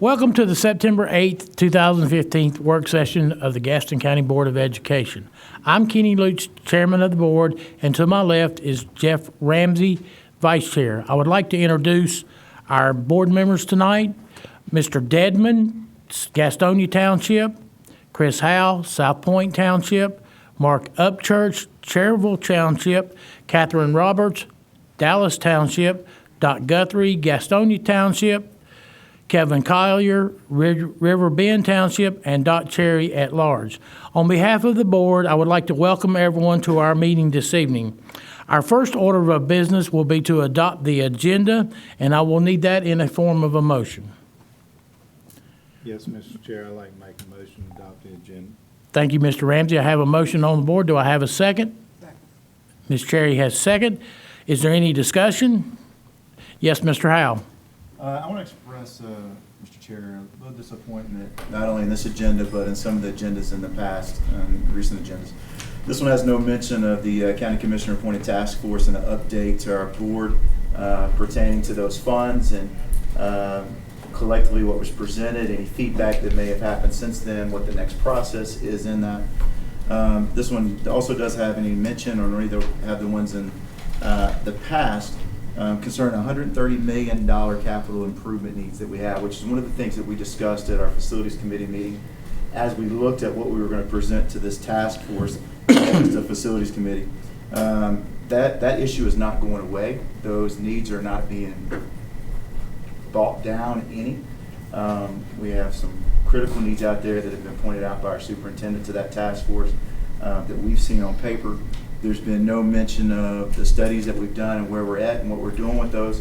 Welcome to the September 8th, 2015 work session of the Gaston County Board of Education. I'm Kenny Lutz, Chairman of the Board, and to my left is Jeff Ramsey, Vice Chair. I would like to introduce our board members tonight. Mr. Dedman, Gastonia Township, Chris Howe, South Point Township, Mark Upchurch, Cherryville Township, Catherine Roberts, Dallas Township, Dot Guthrie, Gastonia Township, Kevin Collier, River Bend Township, and Dot Cherry at large. On behalf of the board, I would like to welcome everyone to our meeting this evening. Our first order of business will be to adopt the agenda, and I will need that in a form of a motion. Yes, Mr. Chair, I'd like to make a motion to adopt the agenda. Thank you, Mr. Ramsey. I have a motion on the board. Do I have a second? Second. Ms. Cherry has second. Is there any discussion? Yes, Mr. Howe. I want to express, Mr. Chair, a little disappointment, not only in this agenda, but in some of the agendas in the past, recent agendas. This one has no mention of the County Commissioner appointed task force and an update to our board pertaining to those funds and collectively what was presented, any feedback that may have happened since then, what the next process is in that. This one also doesn't have any mention, or neither have the ones in the past, concerning $130 million capital improvement needs that we have, which is one of the things that we discussed at our Facilities Committee meeting as we looked at what we were going to present to this task force, the Facilities Committee. That issue is not going away. Those needs are not being bought down any. We have some critical needs out there that have been pointed out by our superintendent to that task force that we've seen on paper. There's been no mention of the studies that we've done and where we're at and what we're doing with those.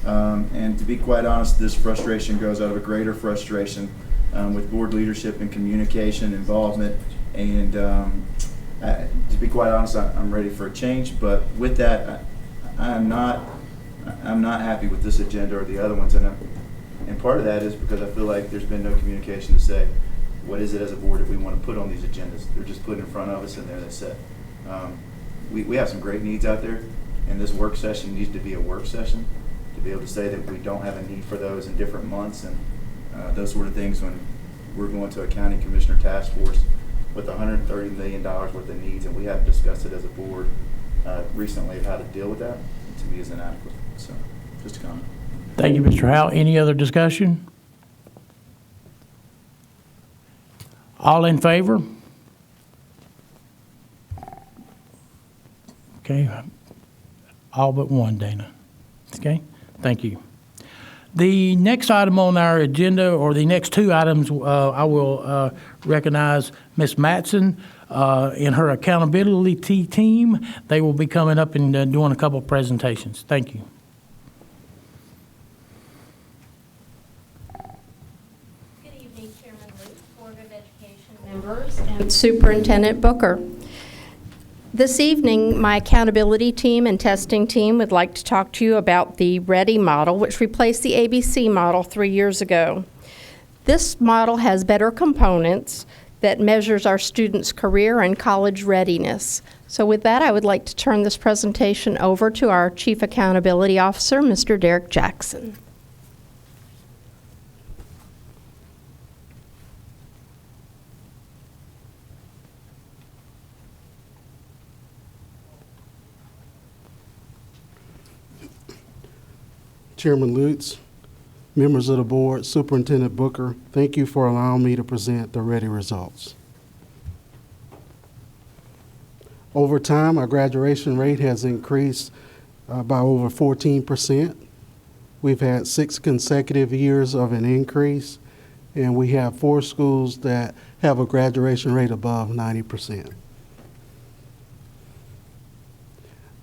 And to be quite honest, this frustration grows out of a greater frustration with board leadership and communication involvement. And to be quite honest, I'm ready for a change. But with that, I'm not happy with this agenda or the other ones. And part of that is because I feel like there's been no communication to say, what is it as a board that we want to put on these agendas? They're just put in front of us and there they sit. We have some great needs out there, and this work session needs to be a work session to be able to say that we don't have a need for those in different months and those sort of things when we're going to a county commissioner task force with $130 million worth of needs, and we haven't discussed it as a board recently of how to deal with that. To me is inadequate. So just a comment. Thank you, Mr. Howe. Any other discussion? All in favor? Okay, all but one, Dana. Okay, thank you. The next item on our agenda, or the next two items, I will recognize Ms. Matson in her accountability team. They will be coming up and doing a couple of presentations. Thank you. Good evening, Chairman Luke, Board of Education members, and Superintendent Booker. This evening, my accountability team and testing team would like to talk to you about the READY model, which replaced the ABC model 3 years ago. This model has better components that measures our students' career and college readiness. So with that, I would like to turn this presentation over to our Chief Accountability Officer, Mr. Derek Jackson. Chairman Lutz, members of the board, Superintendent Booker, thank you for allowing me to present the READY results. Over time, our graduation rate has increased by over 14%. We've had 6 consecutive years of an increase, and we have 4 schools that have a graduation rate above 90%.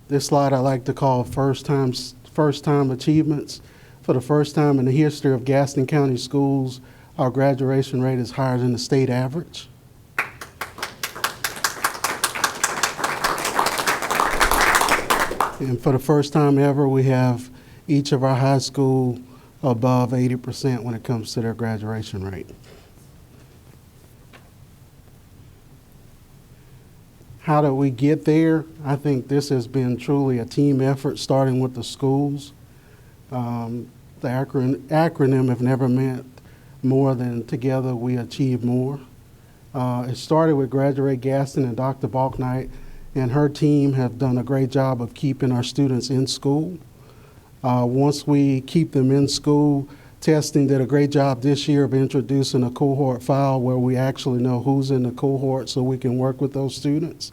This slide I like to call first time achievements. For the first time in the history of Gaston County schools, our graduation rate is higher than the state average. And for the first time ever, we have each of our high school above 80% when it comes to their graduation rate. How did we get there? I think this has been truly a team effort, starting with the schools. The acronym have never meant more than together we achieve more. It started with Graduate Gaston and Dr. Balknight, and her team have done a great job of keeping our students in school. Once we keep them in school, testing did a great job this year of introducing a cohort file where we actually know who's in the cohort so we can work with those students.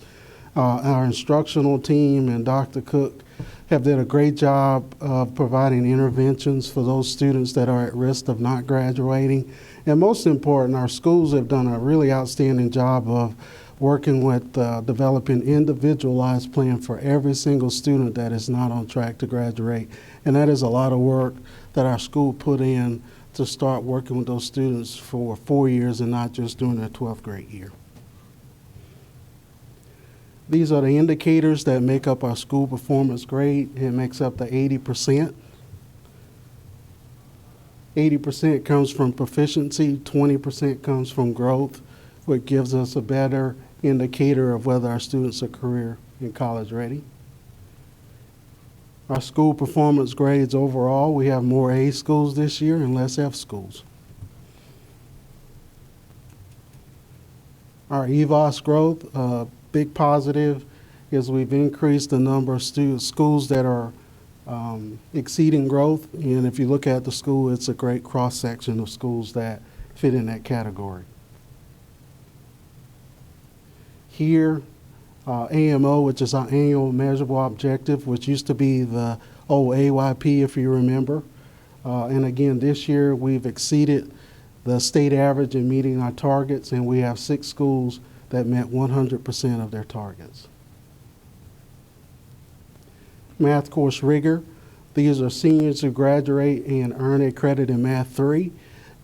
Our instructional team and Dr. Cook have done a great job of providing interventions for those students that are at risk of not graduating. And most important, our schools have done a really outstanding job of working with developing individualized plan for every single student that is not on track to graduate. And that is a lot of work that our school put in to start working with those students for 4 years and not just during their 12th grade year. These are the indicators that make up our school performance grade. It makes up the 80%. 80% comes from proficiency, 20% comes from growth, which gives us a better indicator of whether our students are career and college ready. Our school performance grades overall, we have more A schools this year and less F schools. Our EVOS growth, big positive is we've increased the number of schools that are exceeding growth. And if you look at the school, it's a great cross-section of schools that fit in that category. Here, AMO, which is our annual measurable objective, which used to be the AYP, if you remember. And again, this year we've exceeded the state average in meeting our targets, and we have 6 schools that met 100% of their targets. Math course Rigor. These are seniors who graduate and earn a credit in Math 3.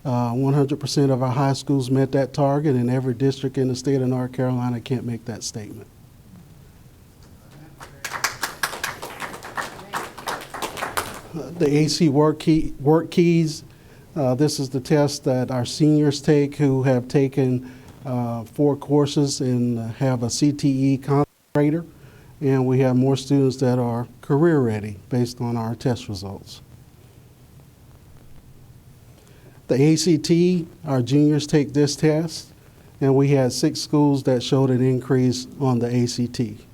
100% of our high schools met that target, and every district in the state of North Carolina can't make that statement. The AC WorkKeys. This is the test that our seniors take who have taken 4 courses and have a CTE concentrator, and we have more students that are career ready based on our test results. The ACT, our juniors take this test, and we had 6 schools that showed an increase on the ACT.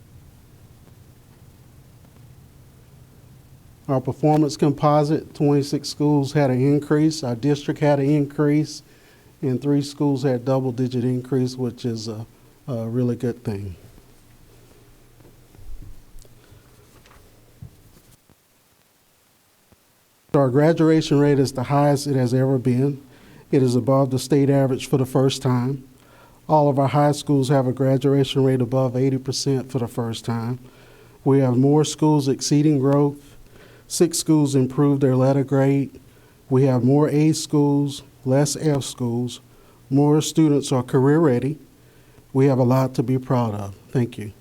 Our performance composite, 26 schools had an increase. Our district had an increase, and 3 schools had double-digit increase, which is a really good thing. Our graduation rate is the highest it has ever been. It is above the state average for the first time. All of our high schools have a graduation rate above 80% for the first time. We have more schools exceeding growth. 6 schools improved their letter grade. We have more A schools, less F schools. More students are career ready. We have a lot to be proud of. Thank you.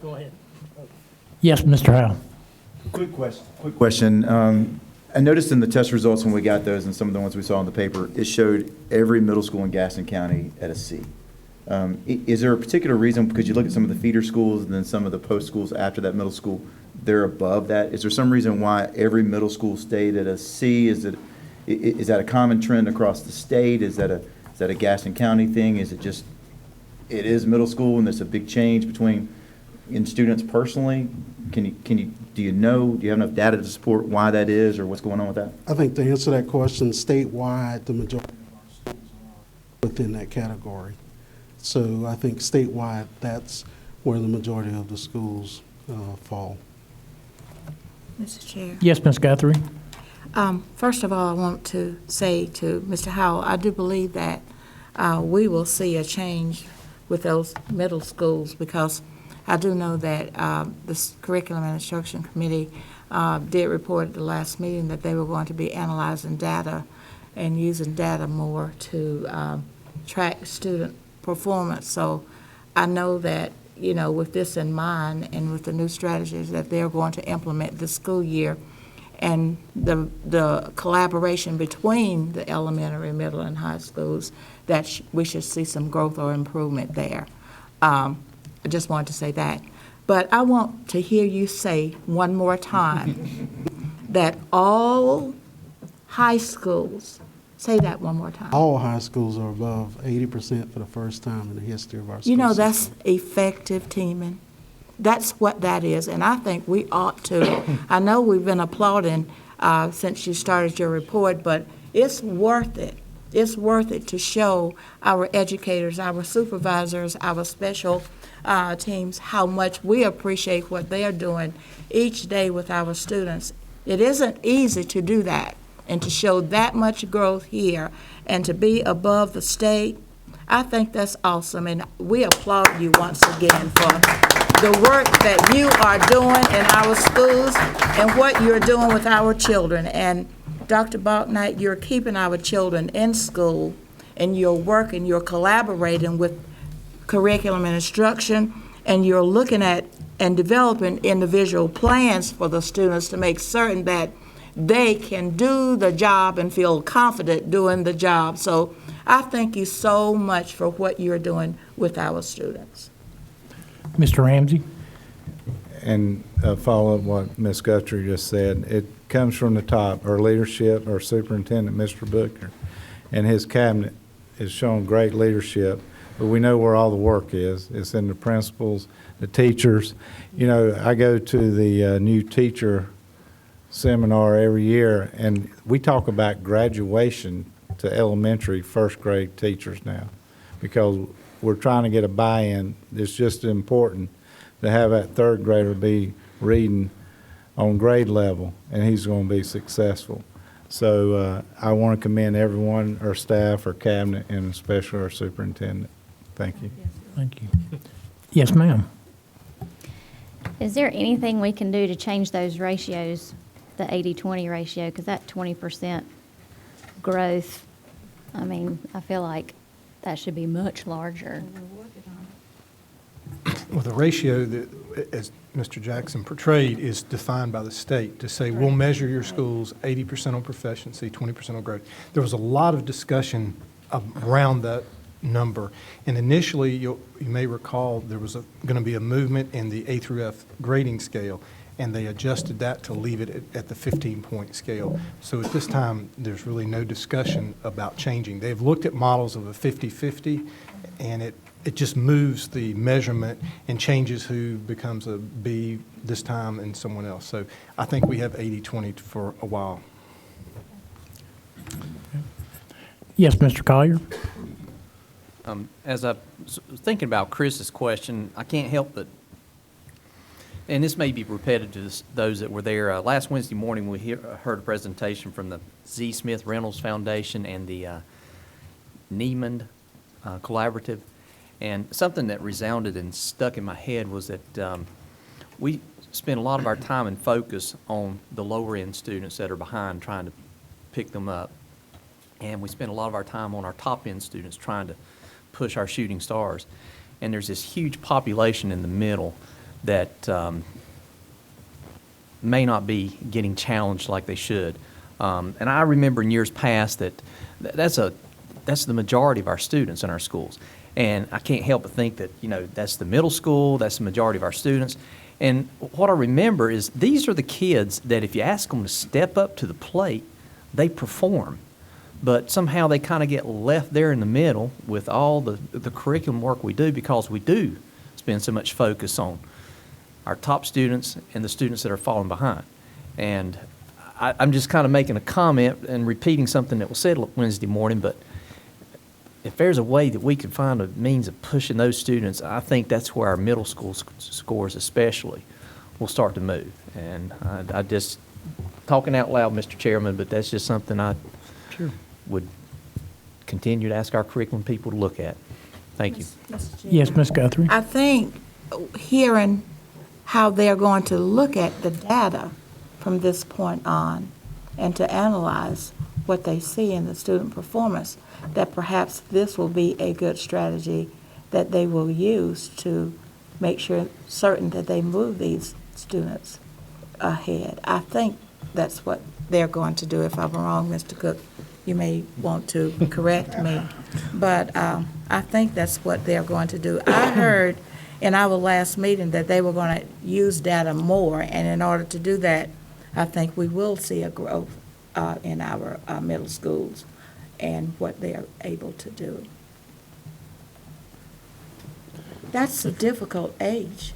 Go ahead. Yes, Mr. Howe. Quick question. I noticed in the test results when we got those and some of the ones we saw in the paper, it showed every middle school in Gaston County at a C. Is there a particular reason, because you look at some of the feeder schools and then some of the post schools after that middle school, they're above that? Is there some reason why every middle school stayed at a C? Is that a common trend across the state? Is that a Gaston County thing? Is it just, it is middle school and there's a big change between in students personally? Do you have enough data to support why that is or what's going on with that? I think to answer that question, statewide, the majority of our schools are within that category. So I think statewide, that's where the majority of the schools fall. Mr. Chair. Yes, Ms. Guthrie. First of all, I want to say to Mr. Howell, I do believe that we will see a change with those middle schools, because I do know that the Curriculum and Instruction Committee did report at the last meeting that they were going to be analyzing data and using data more to track student performance. So I know that, with this in mind and with the new strategies that they're going to implement this school year, and the collaboration between the elementary, middle, and high schools, that we should see some growth or improvement there. I just wanted to say that. But I want to hear you say one more time that all high schools, say that one more time. All high schools are above 80% for the first time in the history of our school You know, system. that's effective teaming. That's what that is, and I think we ought to. I know we've been applauding since you started your report, but it's worth it. It's worth it to show our educators, our supervisors, our special teams how much we appreciate what they are doing each day with our students. It isn't easy to do that and to show that much growth here and to be above the state. I think that's awesome, and we applaud you once again for the work that you are doing in our schools and what you're doing with our children. And Dr. Balknight, you're keeping our children in school, and you're working, you're collaborating with curriculum and instruction, and you're looking at and developing individual plans for the students to make certain that they can do the job and feel confident doing the job. So I thank you so much for what you're doing with our students. Mr. Ramsey? And follow up what Ms. Guthrie just said, it comes from the top. Our leadership, our superintendent, Mr. Booker, and his cabinet is showing great leadership, but we know where all the work is. It's in the principals, the teachers. You know, I go to the new teacher seminar every year, and we talk about graduation to elementary first grade teachers now, because we're trying to get a buy-in. It's just important to have that third grader be reading on grade level, and he's going to be successful. So I want to commend everyone, our staff, our cabinet, and especially our superintendent. Thank you. Thank you. Yes, ma'am. Is there anything we can do to change those ratios, the 80-20 ratio? Because that 20% growth, I mean, I feel like that should be much larger. Well, the ratio that, as Mr. Jackson portrayed, is defined by the state to say, we'll measure your schools 80% on proficiency, 20% on growth. There was a lot of discussion around that number. And initially, you may recall, there was going to be a movement in the A through F grading scale, and they adjusted that to leave it at the 15-point scale. So at this time, there's really no discussion about changing. They've looked at models of a 50-50, and it just moves the measurement and changes who becomes a B this time and someone else. So I think we have 80-20 for a while. Yes, Mr. Collier? As I was thinking about Chris's question, I can't help but, and this may be repetitive to those that were there. Last Wednesday morning, we heard a presentation from the Z. Smith Reynolds Foundation and the Neiman Collaborative. And something that resounded and stuck in my head was that we spend a lot of our time and focus on the lower-end students that are behind, trying to pick them up. And we spend a lot of our time on our top-end students trying to push our shooting stars. And there's this huge population in the middle that may not be getting challenged like they should. And I remember in years past that's the majority of our students in our schools. And I can't help but think that, you know, that's the middle school, that's the majority of our students. And what I remember is these are the kids that if you ask them to step up to the plate, they perform. But somehow they kind of get left there in the middle with all the curriculum work we do, because we do spend so much focus on our top students and the students that are falling behind. And I'm just kind of making a comment and repeating something that was said Wednesday morning, but if there's a way that we can find a means of pushing those students, I think that's where our middle school scores especially will start to move. And I just, talking out loud, Mr. Chairman, but that's just something I would continue to ask our curriculum people to look at. Thank you. Yes, Ms. Guthrie? I think hearing how they're going to look at the data from this point on and to analyze what they see in the student performance, that perhaps this will be a good strategy that they will use to make sure certain that they move these students ahead. I think that's what they're going to do. If I'm wrong, Mr. Cook, you may want to correct me. But I think that's what they're going to do. I heard in our last meeting that they were going to use data more, and in order to do that, I think we will see a growth in our middle schools and what they are able to do. That's a difficult age.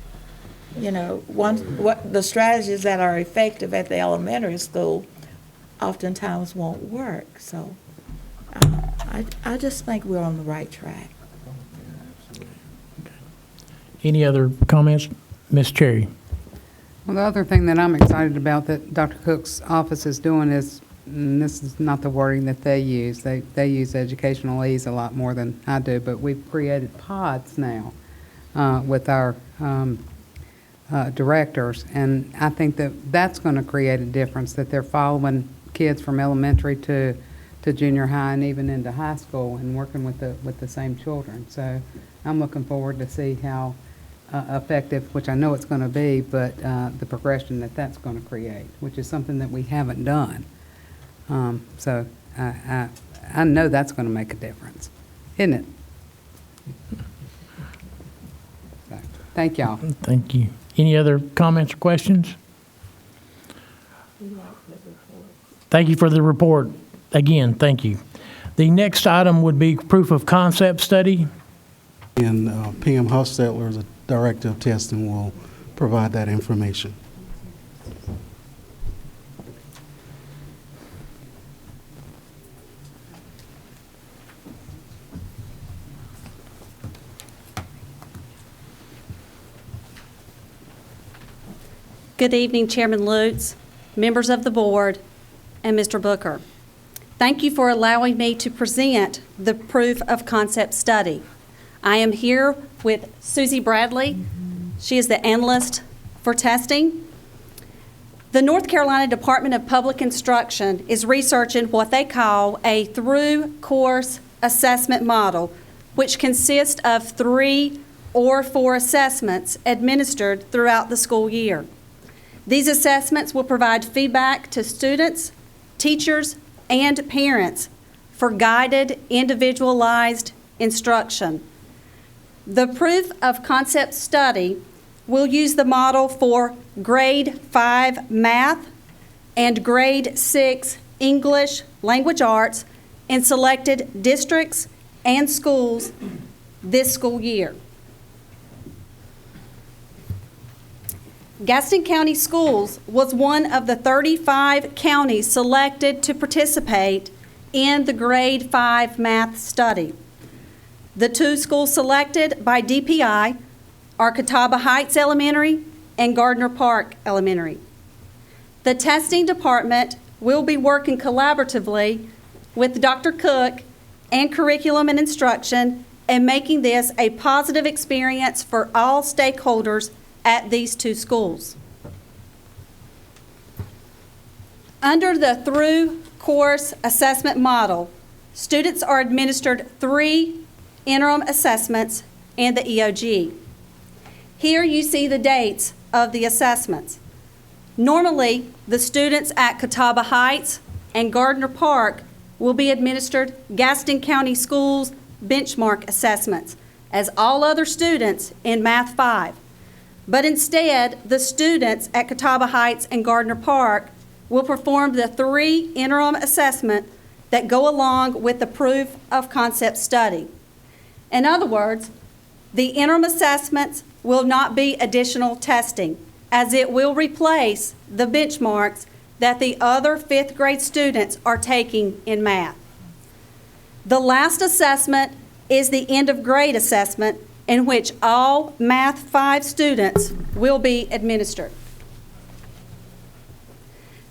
You know, what the strategies that are effective at the elementary school oftentimes won't work. So I just think we're on the right track. Any other comments? Ms. Cherry? Well, the other thing that I'm excited about that Dr. Cook's office is doing is, and this is not the wording that they use, they use educational ease a lot more than I do, but we've created pods now with our directors, and I think that that's going to create a difference, that they're following kids from elementary to junior high and even into high school and working with the same children. So I'm looking forward to see how effective, which I know it's going to be, but the progression that that's going to create, which is something that we haven't done. So I know that's going to make a difference, isn't it? So, thank y'all. Thank you. Any other comments or questions? Thank you for the report. Again, thank you. The next item would be proof of concept study. And PM Hostetler, the Director of Testing, will provide that information. Good evening, Chairman Lutz, members of the board, and Mr. Booker. Thank you for allowing me to present the proof of concept study. I am here with Susie Bradley. She is the analyst for testing. The North Carolina Department of Public Instruction is researching what they call a through-course assessment model, which consists of 3 or 4 assessments administered throughout the school year. These assessments will provide feedback to students, teachers, and parents for guided, individualized instruction. The proof of concept study will use the model for grade 5 math and grade 6 English language arts in selected districts and schools this school year. Gaston County Schools was one of the 35 counties selected to participate in the grade 5 math study. The 2 schools selected by DPI are Catawba Heights Elementary and Gardner Park Elementary. The testing department will be working collaboratively with Dr. Cook and curriculum and instruction and making this a positive experience for all stakeholders at these 2 schools. Under the through-course assessment model, students are administered 3 interim assessments and the EOG. Here you see the dates of the assessments. Normally, the students at Catawba Heights and Gardner Park will be administered Gaston County Schools benchmark assessments, as all other students in Math 5. But instead, the students at Catawba Heights and Gardner Park will perform the 3 interim assessments that go along with the proof of concept study. In other words, the interim assessments will not be additional testing, as it will replace the benchmarks that the other 5th grade students are taking in math. The last assessment is the end of grade assessment, in which all Math 5 students will be administered.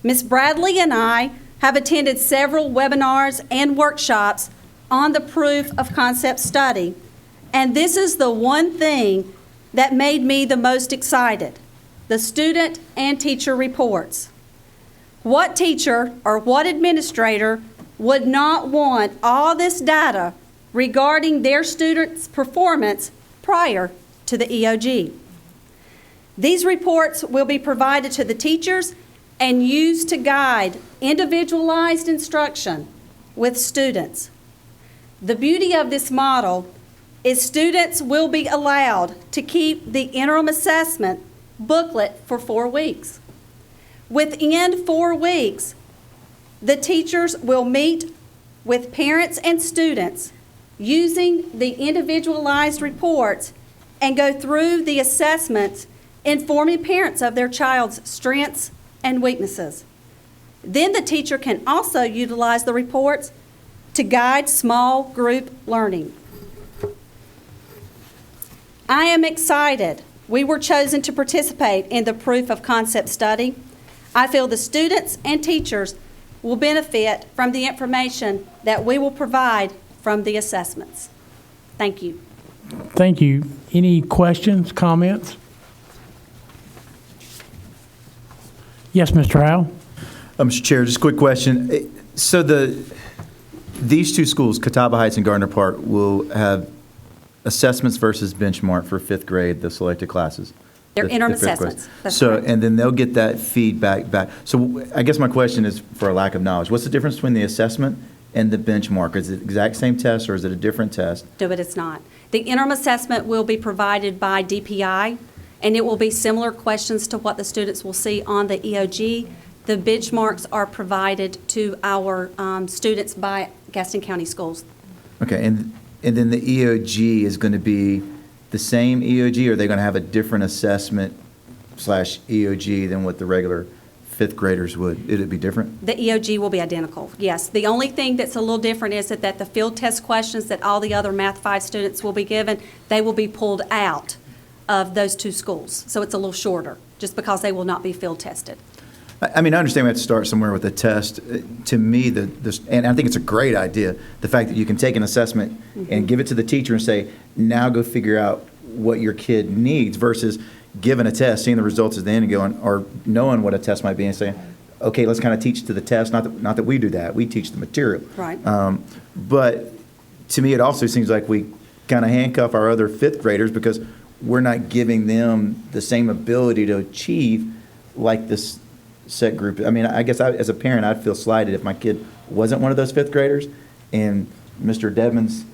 Ms. Bradley and I have attended several webinars and workshops on the proof of concept study, and this is the one thing that made me the most excited: the student and teacher reports. What teacher or what administrator would not want all this data regarding their students' performance prior to the EOG? These reports will be provided to the teachers and used to guide individualized instruction with students. The beauty of this model is students will be allowed to keep the interim assessment booklet for 4 weeks. Within 4 weeks, the teachers will meet with parents and students using the individualized reports and go through the assessments, informing parents of their child's strengths and weaknesses. Then the teacher can also utilize the reports to guide small group learning. I am excited we were chosen to participate in the proof of concept study. I feel the students and teachers will benefit from the information that we will provide from the assessments. Thank you. Thank you. Any questions, comments? Yes, Mr. Howell? Mr. Chair, just a quick question. So these two schools, Catawba Heights and Gardner Park, will have assessments versus benchmark for 5th grade, the selected classes? They're interim the 5th grade. assessments. That's So, correct. and then they'll get that feedback back. So I guess my question is, for a lack of knowledge, what's the difference between the assessment and the benchmark? Is it the exact same test, or is it a different test? No, but it's not. The interim assessment will be provided by DPI, and it will be similar questions to what the students will see on the EOG. The benchmarks are provided to our students by Gaston County Schools. Okay, and then the EOG is going to be the same EOG, or are they going to have a different assessment / EOG than what the regular 5th graders would? It'd be different? The EOG will be identical, yes. The only thing that's a little different is that the field test questions that all the other Math 5 students will be given, they will be pulled out of those two schools. So it's a little shorter, just because they will not be field tested. I mean, I understand we have to start somewhere with a test. To me, and I think it's a great idea, the fact that you can take an assessment and give it to the teacher and say, now go figure out what your kid needs, versus giving a test, seeing the results at the end and going, or knowing what a test might be and saying, okay, let's kind of teach to the test. Not that we do that. We teach the material. Right. But to me, it also seems like we kind of handcuff our other 5th graders because we're not giving them the same ability to achieve like this set group. I mean, I guess as a parent, I'd feel slighted if my kid wasn't one of those 5th graders, and Mr. Devon's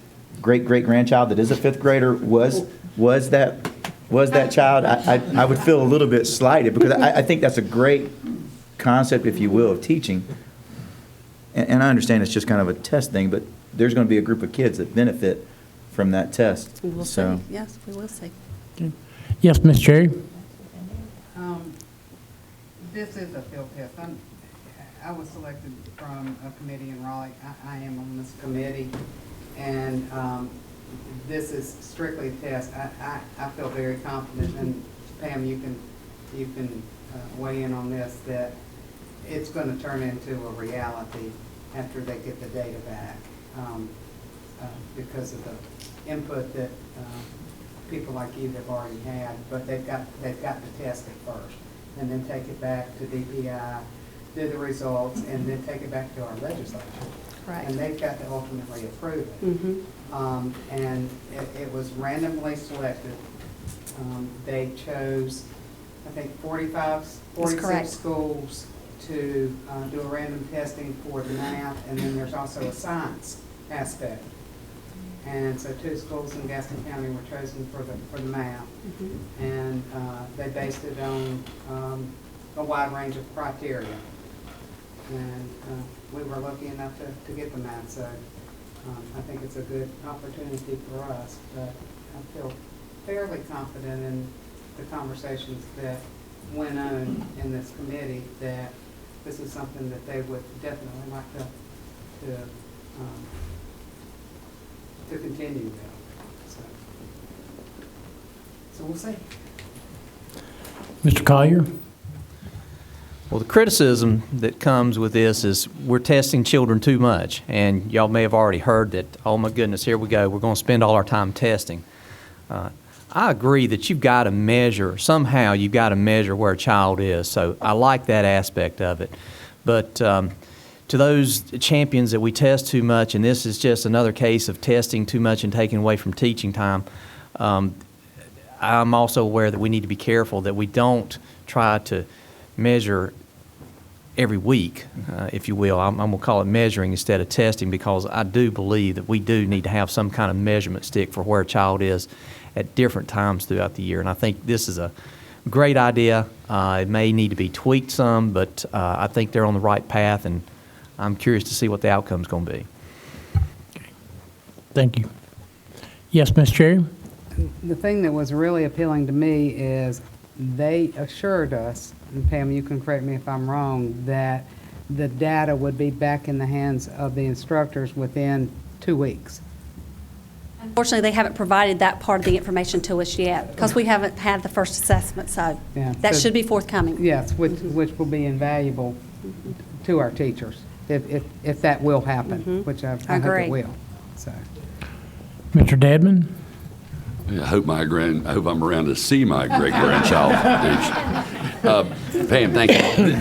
great-great-grandchild that is a 5th grader was that child. I would feel a little bit slighted, because I think that's a great concept, if you will, of teaching. And I understand it's just kind of a test thing, but there's going to be a group of kids that benefit from that test. We will see. So, Yes, we will see. Yes, Ms. Cherry? This is a field test. I was selected from a committee in Raleigh. I am on this committee, and this is strictly a test. I feel very confident, and Pam, you can weigh in on this, that it's going to turn into a reality after they get the data back, because of the input that people like you have already had. But they've got to test it first, and then take it back to DPI, do the results, and then take it back to our legislature. Correct. And they've got to ultimately approve it. Mm-hmm. And it was randomly selected. They chose, I think, 46 schools to do a random testing for the math, and then there's also a science aspect. And so 2 schools in Gaston County were chosen for the math, and they based it on a wide range of criteria. And we were lucky enough to get the math, so I think it's a good opportunity for us. But I feel fairly confident in the conversations that went on in this committee that this is something that they would definitely like to continue with. So we'll see. Mr. Collier? Well, the criticism that comes with this is we're testing children too much. And y'all may have already heard that, oh my goodness, here we go, we're going to spend all our time testing. I agree that you've got to measure, somehow you've got to measure where a child is. So I like that aspect of it. But to those champions that we test too much, and this is just another case of testing too much and taking away from teaching time, I'm also aware that we need to be careful that we don't try to measure every week, if you will. I'm going to call it measuring instead of testing, because I do believe that we do need to have some kind of measurement stick for where a child is at different times throughout the year. And I think this is a great idea. It may need to be tweaked some, but I think they're on the right path, and I'm curious to see what the outcome's going to be. Thank you. Yes, Ms. Cherry? The thing that was really appealing to me is they assured us, and Pam, you can correct me if I'm wrong, that the data would be back in the hands of the instructors within 2 weeks. Unfortunately, they haven't provided that part of the information to us yet, because we haven't had the first assessment, so Yeah, that so- should be forthcoming. Yes, which will be invaluable to our teachers, if that will happen, which I hope Agree. it will. So, Mr. Dedman? I hope I'm around to see my great grandchild. Pam, thank you.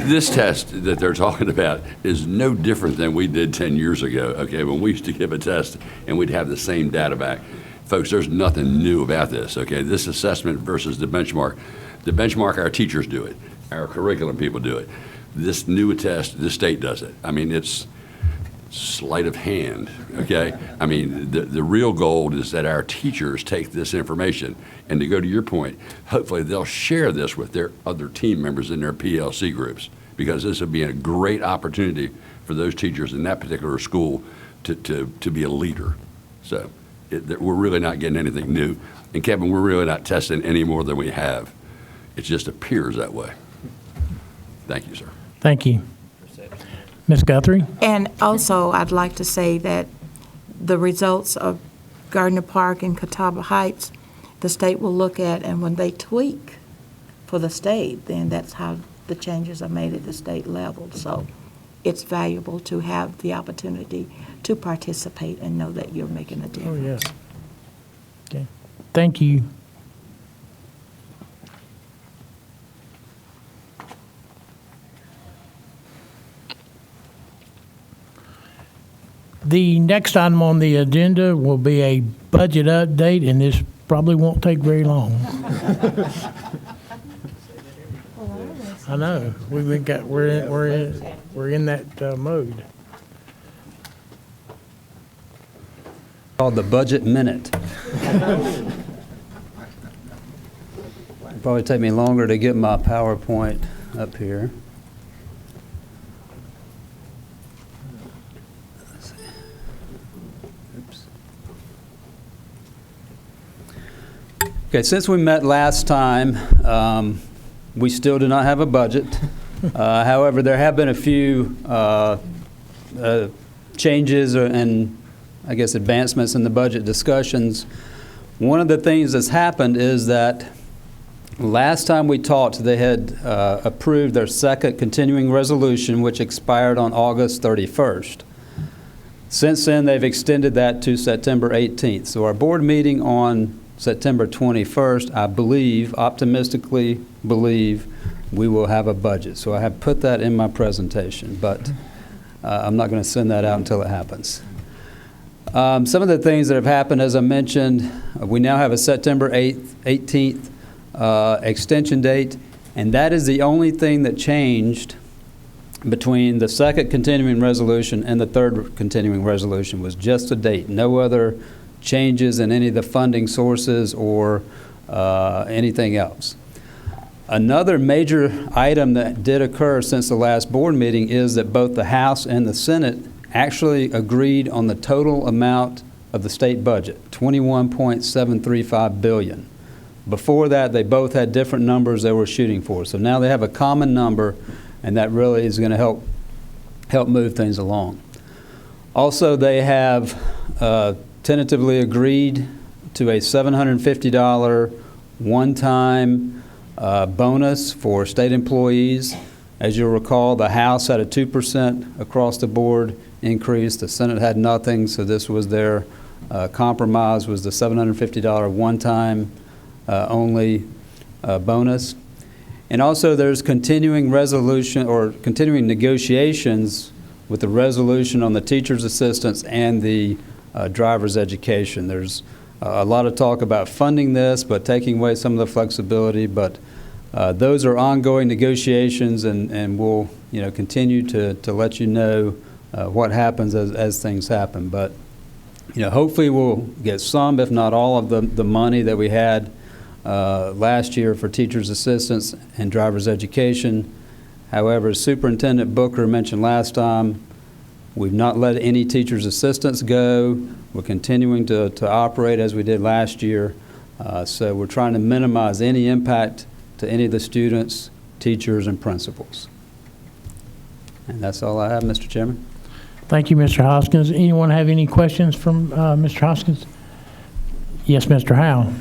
This test that they're talking about is no different than we did 10 years ago, okay, when we used to give a test and we'd have the same data back. Folks, there's nothing new about this, okay? This assessment versus the benchmark. The benchmark, our teachers do it. Our curriculum people do it. This new test, the state does it. I mean, it's sleight of hand, okay? I mean, the real goal is that our teachers take this information, and to go to your point, hopefully they'll share this with their other team members in their PLC groups, because this would be a great opportunity for those teachers in that particular school to be a leader. So we're really not getting anything new. And Kevin, we're really not testing any more than we have. It just appears that way. Thank you, sir. Thank you. Ms. Guthrie? And also, I'd like to say that the results of Gardner Park and Catawba Heights, the state will look at, and when they tweak for the state, then that's how the changes are made at the state level. So it's valuable to have the opportunity to participate and know that you're making a difference. Oh, yes. Okay. Thank you. The next item on the agenda will be a budget update, and this probably won't take very long. I know, we're in that mode. Called the Budget Minute. It'll probably take me longer to get my PowerPoint up here. Okay, since we met last time, we still do not have a budget. However, there have been a few changes and, I guess, advancements in the budget discussions. One of the things that's happened is that last time we talked, they had approved their second continuing resolution, which expired on August 31st. Since then, they've extended that to September 18th. So our board meeting on September 21st, I believe, optimistically believe, we will have a budget. So I have put that in my presentation, but I'm not going to send that out until it happens. Some of the things that have happened, as I mentioned, we now have a September 18th extension date, and that is the only thing that changed between the second continuing resolution and the third continuing resolution, was just a date. No other changes in any of the funding sources or anything else. Another major item that did occur since the last board meeting is that both the House and the Senate actually agreed on the total amount of the state budget, $21.735 billion. Before that, they both had different numbers they were shooting for. So now they have a common number, and that really is going to help move things along. Also, they have tentatively agreed to a $750 one-time bonus for state employees. As you'll recall, the House had a 2% across the board increase. The Senate had nothing, so this was their compromise, was the $750 one-time only bonus. And also there's continuing resolution or continuing negotiations with the resolution on the teacher's assistants and the driver's education. There's a lot of talk about funding this, but taking away some of the flexibility. But those are ongoing negotiations, and we'll continue to let you know what happens as things happen. But hopefully we'll get some, if not all, of the money that we had last year for teachers' assistants and drivers' education. However, as Superintendent Booker mentioned last time, we've not let any teachers' assistants go. We're continuing to operate as we did last year. So we're trying to minimize any impact to any of the students, teachers, and principals. And that's all I have, Mr. Chairman. Thank you, Mr. Hoskins. Anyone have any questions from Mr. Hoskins? Yes, Mr. Howell.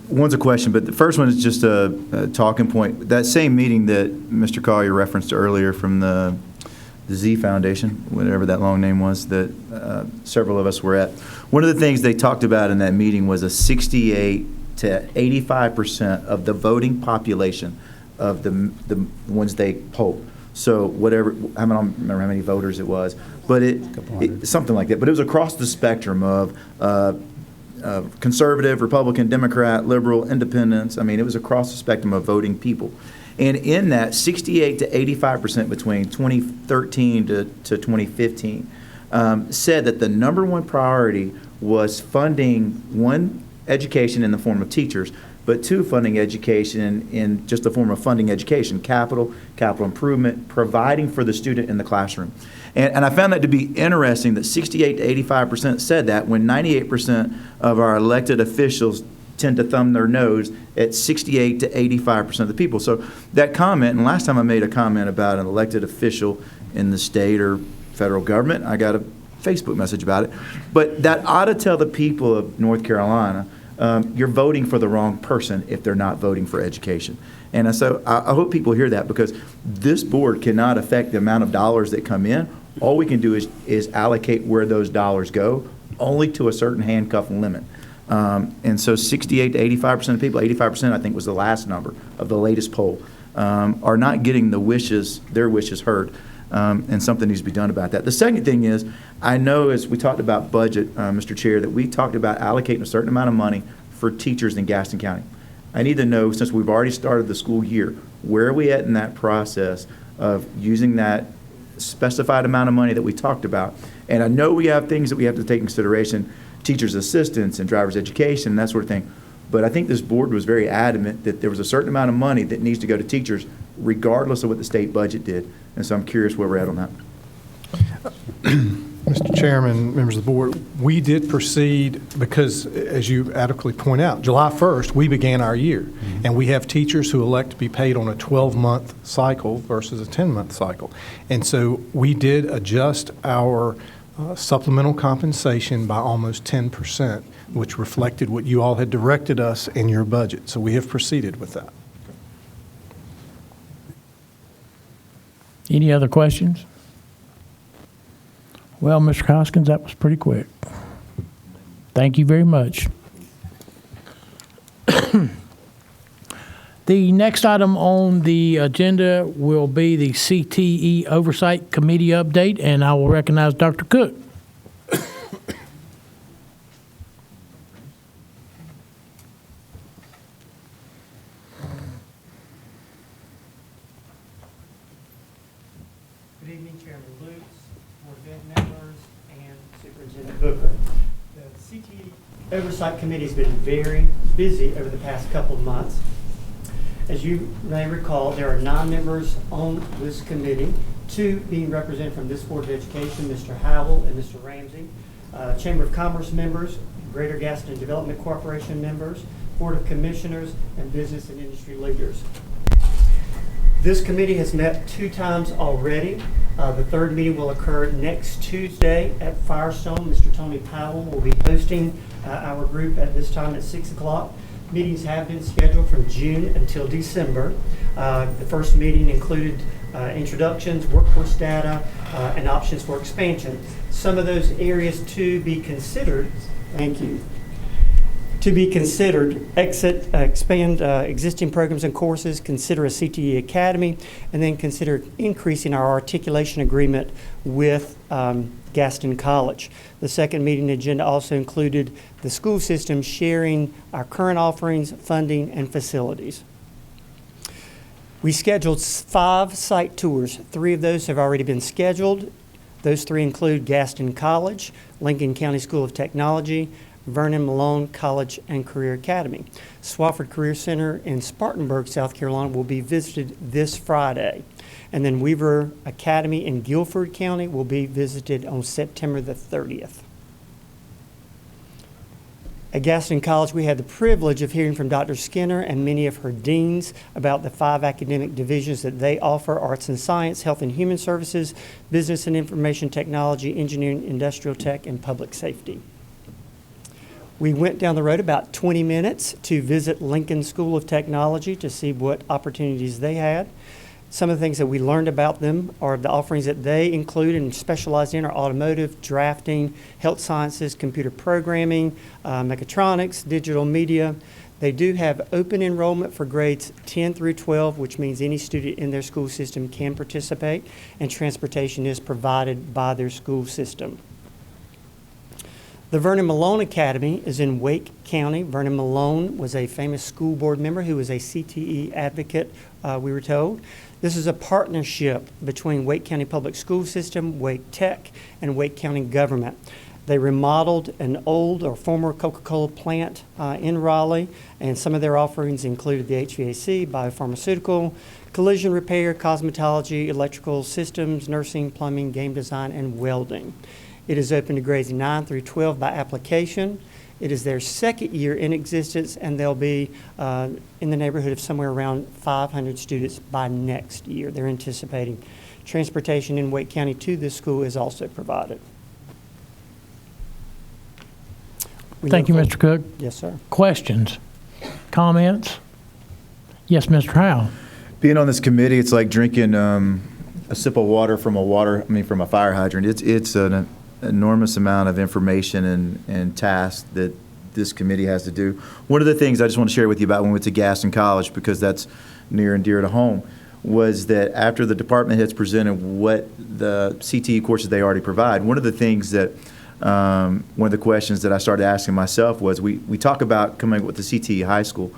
One's a question, but the first one is just a talking point. That same meeting that Mr. Collier referenced earlier from the Z Foundation, whatever that long name was, that several of us were at. One of the things they talked about in that meeting was a 68 to 85% of the voting population of the ones they polled. So whatever, I don't remember how many voters it was, but it something like that. But it was across the spectrum of conservative, Republican, Democrat, liberal, independents. I mean, it was across the spectrum of voting people. And in that, 68 to 85% between 2013 to 2015 said that the number one priority was funding, one, education in the form of teachers, but two, funding education in just the form of funding education, capital improvement, providing for the student in the classroom. And I found that to be interesting that 68 to 85% said that, when 98% of our elected officials tend to thumb their nose at 68 to 85% of the people. So that comment, and last time I made a comment about an elected official in the state or federal government, I got a Facebook message about it. But that ought to tell the people of North Carolina, you're voting for the wrong person if they're not voting for education. And so I hope people hear that, because this board cannot affect the amount of dollars that come in. All we can do is allocate where those dollars go, only to a certain handcuff limit. And so 68 to 85% of people, 85% I think was the last number of the latest poll, are not getting their wishes heard. And something needs to be done about that. The second thing is, I know as we talked about budget, Mr. Chair, that we talked about allocating a certain amount of money for teachers in Gaston County. I need to know, since we've already started the school year, where are we at in that process of using that specified amount of money that we talked about? And I know we have things that we have to take in consideration, teachers' assistants and drivers' education and that sort of thing. But I think this board was very adamant that there was a certain amount of money that needs to go to teachers regardless of what the state budget did. And so I'm curious where we're at on that. Mr. Chairman, members of the board, we did proceed because, as you adequately point out, July 1st, we began our year. And we have teachers who elect to be paid on a 12-month cycle versus a 10-month cycle. And so we did adjust our supplemental compensation by almost 10%, which reflected what you all had directed us in your budget. So we have proceeded with that. Any other questions? Well, Mr. Hoskins, that was pretty quick. Thank you very much. The next item on the agenda will be the CTE Oversight Committee update, and I will recognize Dr. Cook. Good evening, Chairman Lutz, Board of Ed members, and Superintendent Booker. The CTE Oversight Committee has been very busy over the past couple of months. As you may recall, there are 9 members on this committee, 2 being represented from this Board of Education, Mr. Howell and Mr. Ramsey, Chamber of Commerce members, Greater Gaston Development Corporation members, Board of Commissioners, and business and industry leaders. This committee has met 2 times already. The 3rd meeting will occur next Tuesday at Firestone. Mr. Tony Powell will be hosting our group at this time at 6 o'clock. Meetings have been scheduled from June until December. The first meeting included introductions, workforce data, and options for expansion. Some of those areas to be considered, thank you. To be considered, expand existing programs and courses, consider a CTE Academy, and then consider increasing our articulation agreement with Gaston College. The second meeting agenda also included the school system sharing our current offerings, funding, and facilities. We scheduled 5 site tours. 3 of those have already been scheduled. Those 3 include Gaston College, Lincoln County School of Technology, Vernon, Malone College and Career Academy. Swofford Career Center in Spartanburg, South Carolina will be visited this Friday. And then Weaver Academy in Guilford County will be visited on September the 30th. At Gaston College, we had the privilege of hearing from Dr. Skinner and many of her deans about the 5 academic divisions that they offer: arts and science, health and human services, business and information technology, engineering, industrial tech, and public safety. We went down the road about 20 minutes to visit Lincoln School of Technology to see what opportunities they had. Some of the things that we learned about them are the offerings that they include and specialize in are automotive, drafting, health sciences, computer programming, mechatronics, digital media. They do have open enrollment for grades 10 through 12, which means any student in their school system can participate, and transportation is provided by their school system. The Vernon Malone Academy is in Wake County. Vernon Malone was a famous school board member who was a CTE advocate, we were told. This is a partnership between Wake County Public School System, Wake Tech, and Wake County government. They remodeled an old or former Coca-Cola plant in Raleigh, and some of their offerings included the HVAC, biopharmaceutical, collision repair, cosmetology, electrical systems, nursing, plumbing, game design, and welding. It is open to grades 9 through 12 by application. It is their 2nd year in existence, and they'll be in the neighborhood of somewhere around 500 students by next year. They're anticipating. Transportation in Wake County to this school is also provided. Thank you, Mr. Cook. Yes, sir. Questions? Comments? Yes, Mr. Howe. Being on this committee, it's like drinking a sip of water from a fire hydrant. It's an enormous amount of information and tasks that this committee has to do. One of the things I just want to share with you about when we went to Gaston College, because that's near and dear to home, was that after the department heads presented what the CTE courses they already provide, one of the things that one of the questions that I started asking myself was, we talk about coming up with the CTE high school,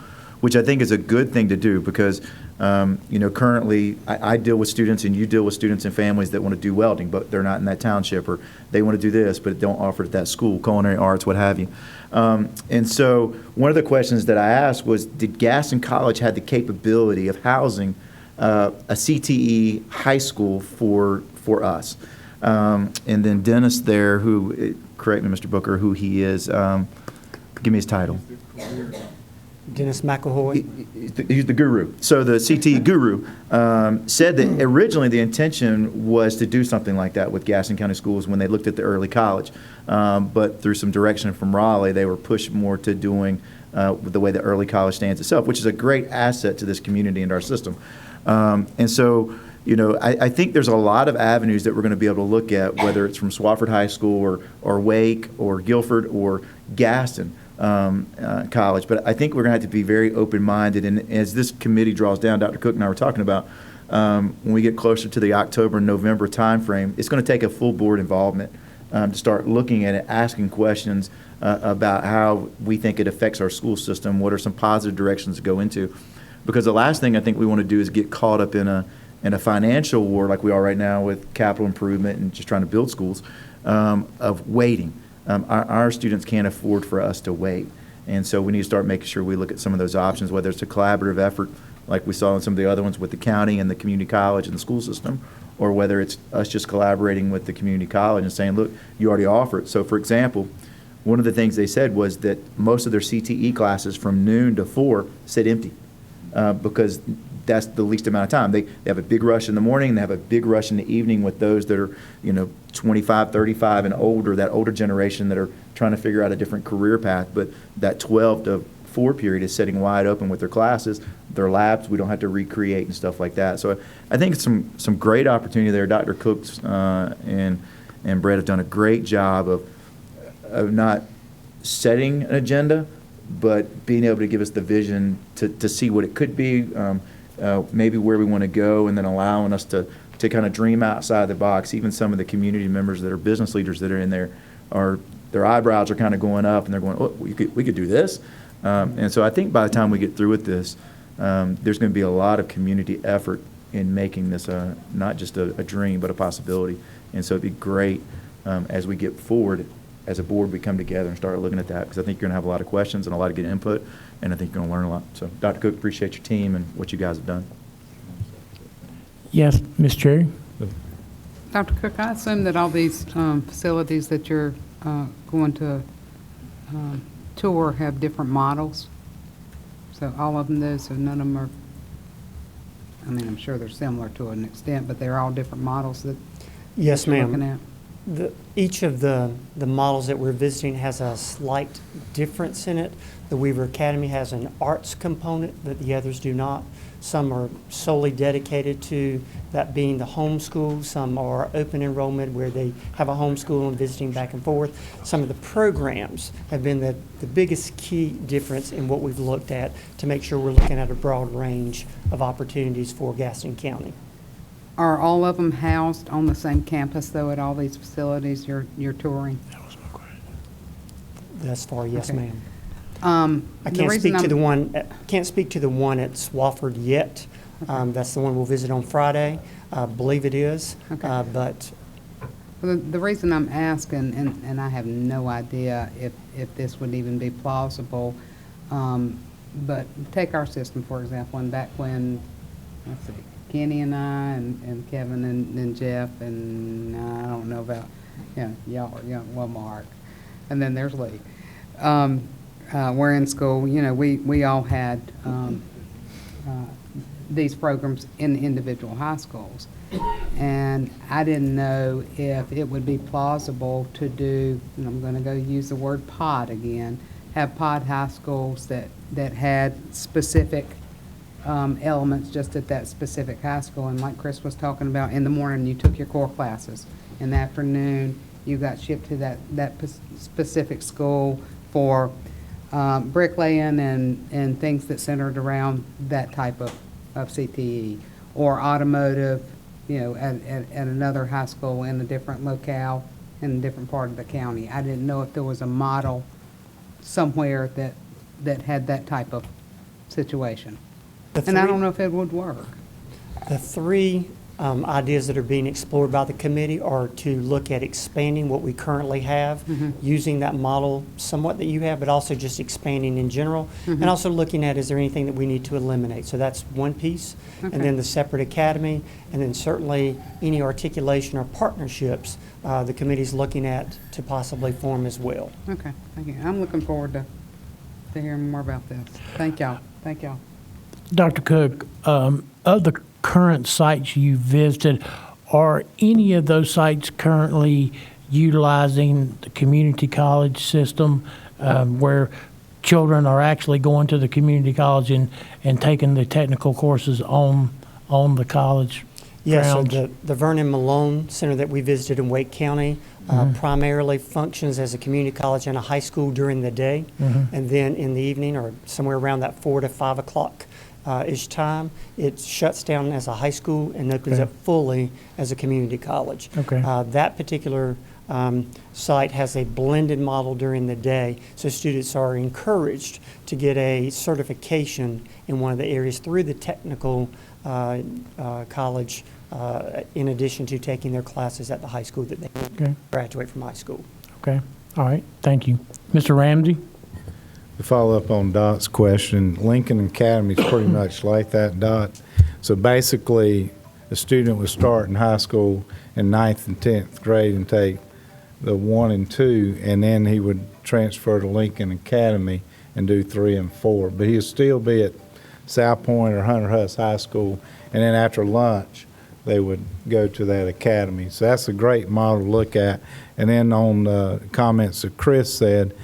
which I think is a good thing to do because currently I deal with students and you deal with students and families that want to do welding, but they're not in that township, or they want to do this, but don't offer it at that school, culinary arts, what have you. And so one of the questions that I asked was, did Gaston College have the capability of housing a CTE high school for us? And then Dennis there, who, correct me, Mr. Booker, who he is, give me his title. Dennis McElhoy. He's the guru. So the CTE guru said that originally the intention was to do something like that with Gaston County Schools when they looked at the early college. But through some direction from Raleigh, they were pushed more to doing the way the early college stands itself, which is a great asset to this community and our system. And so, I think there's a lot of avenues that we're going to be able to look at, whether it's from Swofford High School or Wake or Guilford or Gaston College. But I think we're going to have to be very open-minded. And as this committee draws down, Dr. Cook and I were talking about, when we get closer to the October and November timeframe, it's going to take a full board involvement to start looking at it, asking questions about how we think it affects our school system, what are some positive directions to go into. Because the last thing I think we want to do is get caught up in a financial war like we are right now with capital improvement and just trying to build schools, of waiting. Our students can't afford for us to wait. And so we need to start making sure we look at some of those options, whether it's a collaborative effort like we saw in some of the other ones with the county and the community college and the school system, or whether it's us just collaborating with the community college and saying, look, you already offer it. So for example, one of the things they said was that most of their CTE classes from noon to 4 sit empty because that's the least amount of time. They have a big rush in the morning, and they have a big rush in the evening with those that are, 25, 35 and older, that older generation that are trying to figure out a different career path. But that 12 to 4 period is sitting wide open with their classes, their labs. We don't have to recreate and stuff like that. So I think it's some great opportunity there. Dr. Cooks and Brett have done a great job of not setting an agenda, but being able to give us the vision to see what it could be, maybe where we want to go, and then allowing us to kind of dream outside the box. Even some of the community members that are business leaders that are in there, their eyebrows are kind of going up, and they're going, oh, we could do this. And so I think by the time we get through with this, there's going to be a lot of community effort in making this not just a dream, but a possibility. And so it'd be great as we get forward, as a board, we come together and start looking at that, because I think you're going to have a lot of questions and a lot of good input, and I think you're going to learn a lot. So, Dr. Cook, appreciate your team and what you guys have done. Yes, Ms. Cherry? Dr. Cook, I assume that all these facilities that you're going to tour have different models? So all of them do, so none of them are, I mean, I'm sure they're similar to an extent, but they're all different models that Yes, you're looking ma'am. at? Each of the models that we're visiting has a slight difference in it. The Weaver Academy has an arts component that the others do not. Some are solely dedicated to that being the homeschool. Some are open enrollment where they have a homeschool and visiting back and forth. Some of the programs have been the biggest key difference in what we've looked at to make sure we're looking at a broad range of opportunities for Gaston County. Are all of them housed on the same campus, though, at all these facilities you're touring? Thus far, yes, Okay. ma'am. I The can't reason speak to I'm- the one at Swofford yet. That's the one we'll visit on Friday. I believe it is. Okay. But Well, the reason I'm asking, and I have no idea if this would even be plausible, but take our system, for example, and back when, let's see, Kenny and I and Kevin and Jeff, and I don't know about, y'all are young, well, Mark, and then there's Lee. We're in school, we all had these programs in the individual high schools. And I didn't know if it would be plausible to do, and I'm going to go use the word pod again, have pod high schools that had specific elements just at that specific high school. And like Chris was talking about, in the morning you took your core classes. In the afternoon you got shipped to that specific school for bricklaying and things that centered around that type of CTE, or automotive, at another high school in a different locale in a different part of the county. I didn't know if there was a model somewhere that had that type of situation. And I don't know if it would work. the three ideas that are being explored by the committee are to look at expanding what we currently have, using that model somewhat that you have, but also just expanding in general, and also looking at, is there anything that we need to eliminate? So that's one piece. Okay. And then the separate academy, and then certainly any articulation or partnerships the committee's looking at to possibly form as well. Okay, thank you. I'm looking forward to hearing more about this. Thank y'all. Thank y'all. Dr. Cook, of the current sites you visited, are any of those sites currently utilizing the community college system where children are actually going to the community college and taking the technical courses on the college Yes, so grounds? the Vernon Malone Center that we visited in Wake County primarily functions as a community college and a high school during the day. And then in the evening, or somewhere around that 4 to 5 o'clock ish time, it shuts down as a high school and opens up fully as a community college. Okay. That particular site has a blended model during the day, so students are encouraged to get a certification in one of the areas through the technical college, in addition to taking their classes at the high school that they graduate from high school. Okay, all right, thank you. Mr. Ramsey? To follow up on Dot's question, Lincoln Academy is pretty much like that, Dot. So basically, a student would start in high school in 9th and 10th grade and take the 1 and 2, and then he would transfer to Lincoln Academy and do 3 and 4. But he'd still be at South Point or Hunter Hutz High School, and then after lunch, they would go to that academy. So that's a great model to look at. And then on the comments that Chris said,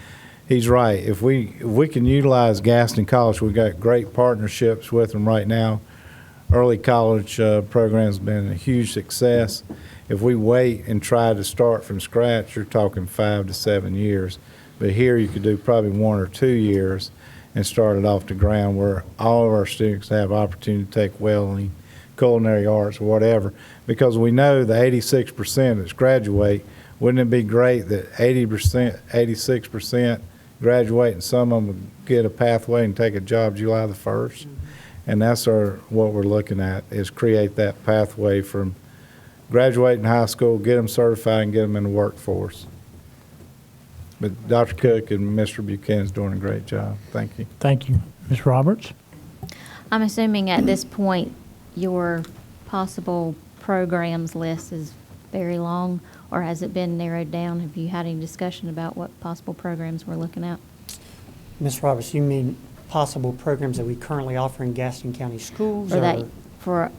he's right. If we can utilize Gaston College, we've got great partnerships with them right now. Early college program's been a huge success. If we wait and try to start from scratch, you're talking 5 to 7 years But here you could do probably 1 or 2 years and start it off the ground where all of our students have opportunity to take welding, culinary arts, or whatever. Because we know the 86% that's graduate, wouldn't it be great that 80%, 86% graduate and some of them get a pathway and take a job July the 1st? And that's what we're looking at, is create that pathway from graduating high school, get them certified, and get them in the workforce. But Dr. Cook and Mr. Buchanan's doing a great job. Thank you. Thank you. Ms. Roberts? I'm assuming at this point, your possible programs list is very long, or has it been narrowed down? Have you had any discussion about what possible programs we're looking at? Ms. Roberts, you mean possible programs that we currently offer in Gaston County schools? Or that, for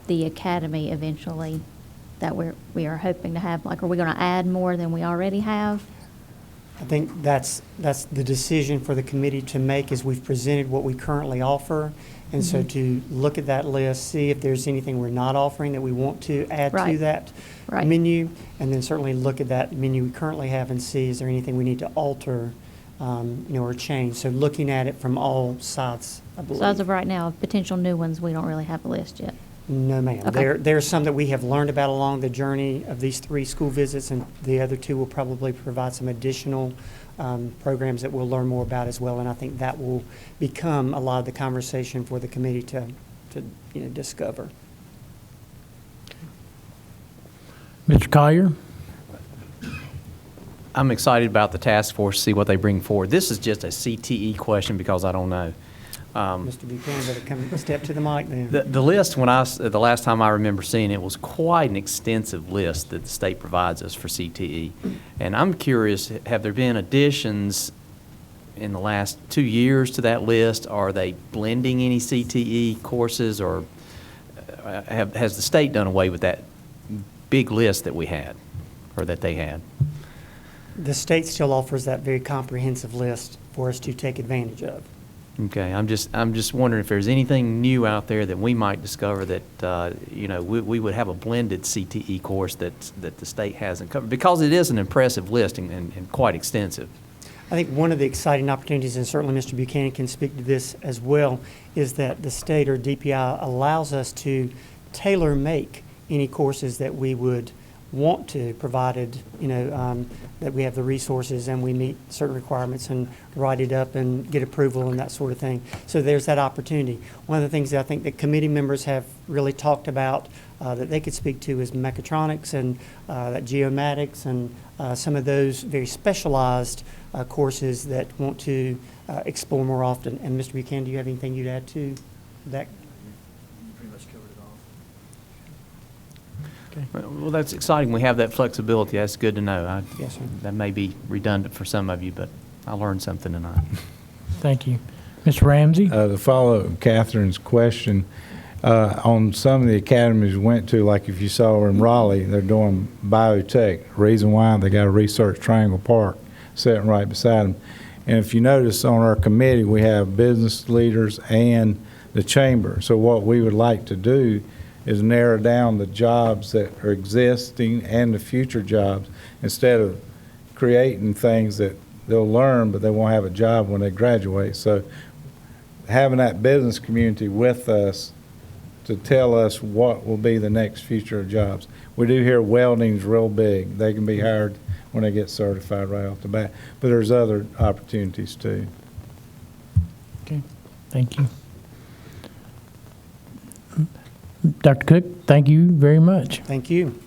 the academy eventually, that we are hoping to have? Like, are we going to add more than we already have? I think that's the decision for the committee to make, is we've presented what we currently offer. And so to look at that list, see if there's anything we're not offering that we want to add to Right. that Right. menu, and then certainly look at that menu we currently have and see is there anything we need to alter, or change. So looking at it from all sides, I believe. So as of right now, potential new ones, we don't really have a list yet. No, ma'am. Okay. There are some that we have learned about along the journey of these 3 school visits, and the other 2 will probably provide some additional programs that we'll learn more about as well. And I think that will become a lot of the conversation for the committee to discover. Mr. Collier? I'm excited about the task force, see what they bring forward. This is just a CTE question because I don't know. Mr. Buchanan, better come step to the mic then. The list, the last time I remember seeing it, was quite an extensive list that the state provides us for CTE. And I'm curious, have there been additions in the last 2 years to that list? Are they blending any CTE courses, or has the state done away with that big list that we had, or that they had? The state still offers that very comprehensive list for us to take advantage of. Okay, I'm just wondering if there's anything new out there that we might discover that we would have a blended CTE course that the state hasn't covered, because it is an impressive list and quite extensive. I think one of the exciting opportunities, and certainly Mr. Buchanan can speak to this as well, is that the state, or DPI, allows us to tailor-make any courses that we would want to, provided that we have the resources and we meet certain requirements and write it up and get approval and that sort of thing. So there's that opportunity. One of the things that I think that committee members have really talked about that they could speak to is mechatronics and that geomatics and some of those very specialized courses that want to explore more often. And Mr. Buchanan, do you have anything you'd add to that? Pretty much covered it all. Well, that's exciting. We have that flexibility. That's good to know. Yes, sir. That may be redundant for some of you, but I learned something tonight. Thank you. Mr. Ramsey? To follow up Catherine's question, on some of the academies we went to, like if you saw in Raleigh, they're doing biotech. Reason why, they got a research triangle park sitting right beside them. And if you notice on our committee, we have business leaders and the chamber. So what we would like to do is narrow down the jobs that are existing and the future jobs, instead of creating things that they'll learn but they won't have a job when they graduate. So having that business community with us to tell us what will be the next future of jobs. We do hear welding's real big. They can be hired when they get certified right off the bat. But there's other opportunities too. Okay, thank you. Dr. Cook, thank you very much. Thank you.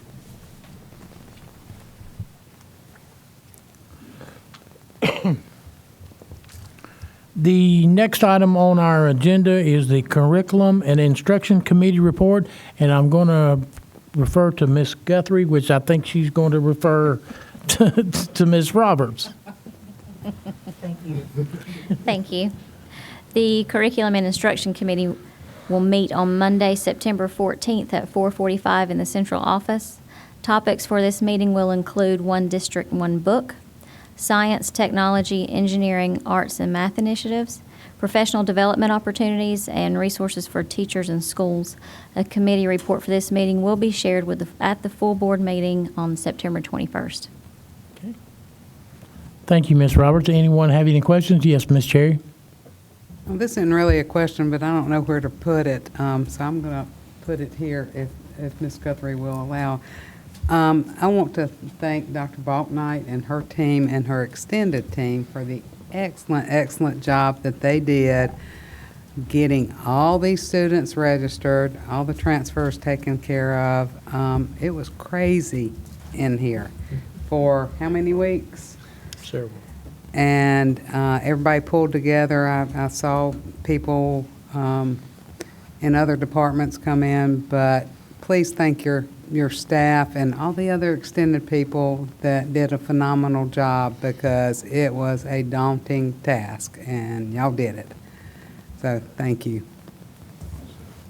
The next item on our agenda is the Curriculum and Instruction Committee report, and I'm going to refer to Ms. Guthrie, which I think she's going to refer to Ms. Roberts. Thank you. The Curriculum and Instruction Committee will meet on Monday, September 14th at 4:45 in the central office. Topics for this meeting will include One District, One Book, science, technology, engineering, arts, and math initiatives, professional development opportunities, and resources for teachers and schools. A committee report for this meeting will be shared at the full board meeting on September 21st. Thank you, Ms. Roberts. Anyone have any questions? Yes, Ms. Cherry? Well, this isn't really a question, but I don't know where to put it, so I'm going to put it here if Ms. Guthrie will allow. I want to thank Dr. Balknight and her team and her extended team for the excellent, excellent job that they did getting all these students registered, all the transfers taken care of. It was crazy in here for how many weeks? Several. And everybody pulled together. I saw people in other departments come in, but please thank your staff and all the other extended people that did a phenomenal job, because it was a daunting task, and y'all did it. So thank you.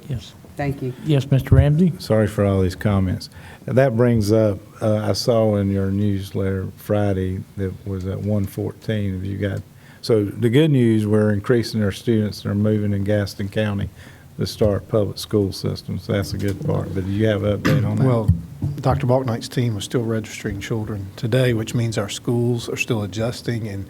Yes. Thank you. Yes, Mr. Ramsey? Sorry for all these comments. And that brings up, I saw in your newsletter Friday that was at 114. Have you got, so the good news, we're increasing our students that are moving in Gaston County to start public school systems. That's a good part. But do you have an update on that? Well, Dr. Balknight's team was still registering children today, which means our schools are still adjusting. And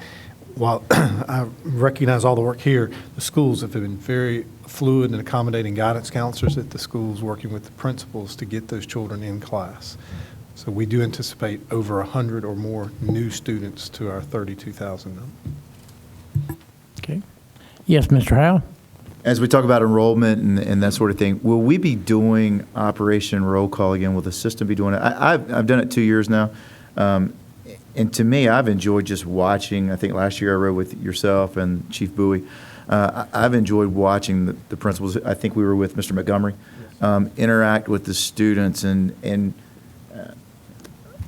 while I recognize all the work here, the schools have been very fluid and accommodating guidance counselors at the schools, working with the principals to get those children in class. So we do anticipate over 100 or more new students to our 32,000 number. Okay. Yes, Mr. Howell? As we talk about enrollment and that sort of thing, will we be doing Operation Roll Call again? Will the system be doing it? I've done it 2 years now. And to me, I've enjoyed just watching. I think last year I rode with yourself and Chief Bowie. I've enjoyed watching the principals. I think we were with Mr. Montgomery, interact with the students and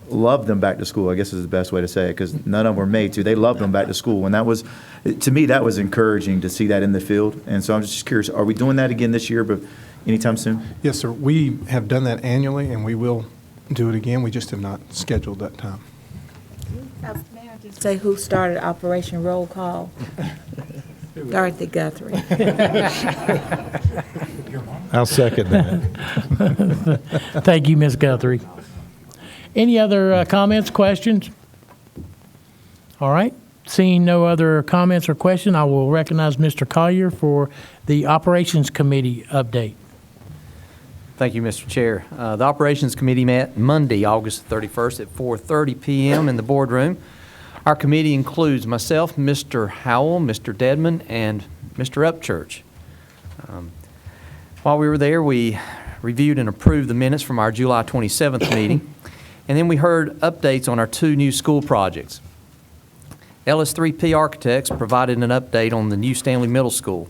love them back to school, I guess is the best way to say it, because none of them were made to. They loved them back to school. And that was, to me, that was encouraging to see that in the field. And so I'm just curious, are we doing that again this year, but anytime soon? Yes, sir. We have done that annually, and we will do it again. We just have not scheduled that time. May I just say who started Operation Roll Call? Dorothy Guthrie. I'll second that. Thank you, Ms. Guthrie. Any other comments, questions? All right. Seeing no other comments or questions, I will recognize Mr. Collier for the Operations Committee update. Thank you, Mr. Chair. The Operations Committee met Monday, August 31st at 4:30 p.m. in the boardroom. Our committee includes myself, Mr. Howell, Mr. Dedman, and Mr. Upchurch. While we were there, we reviewed and approved the minutes from our July 27th meeting, and then we heard updates on our 2 new school projects. LS3P Architects provided an update on the new Stanley Middle School.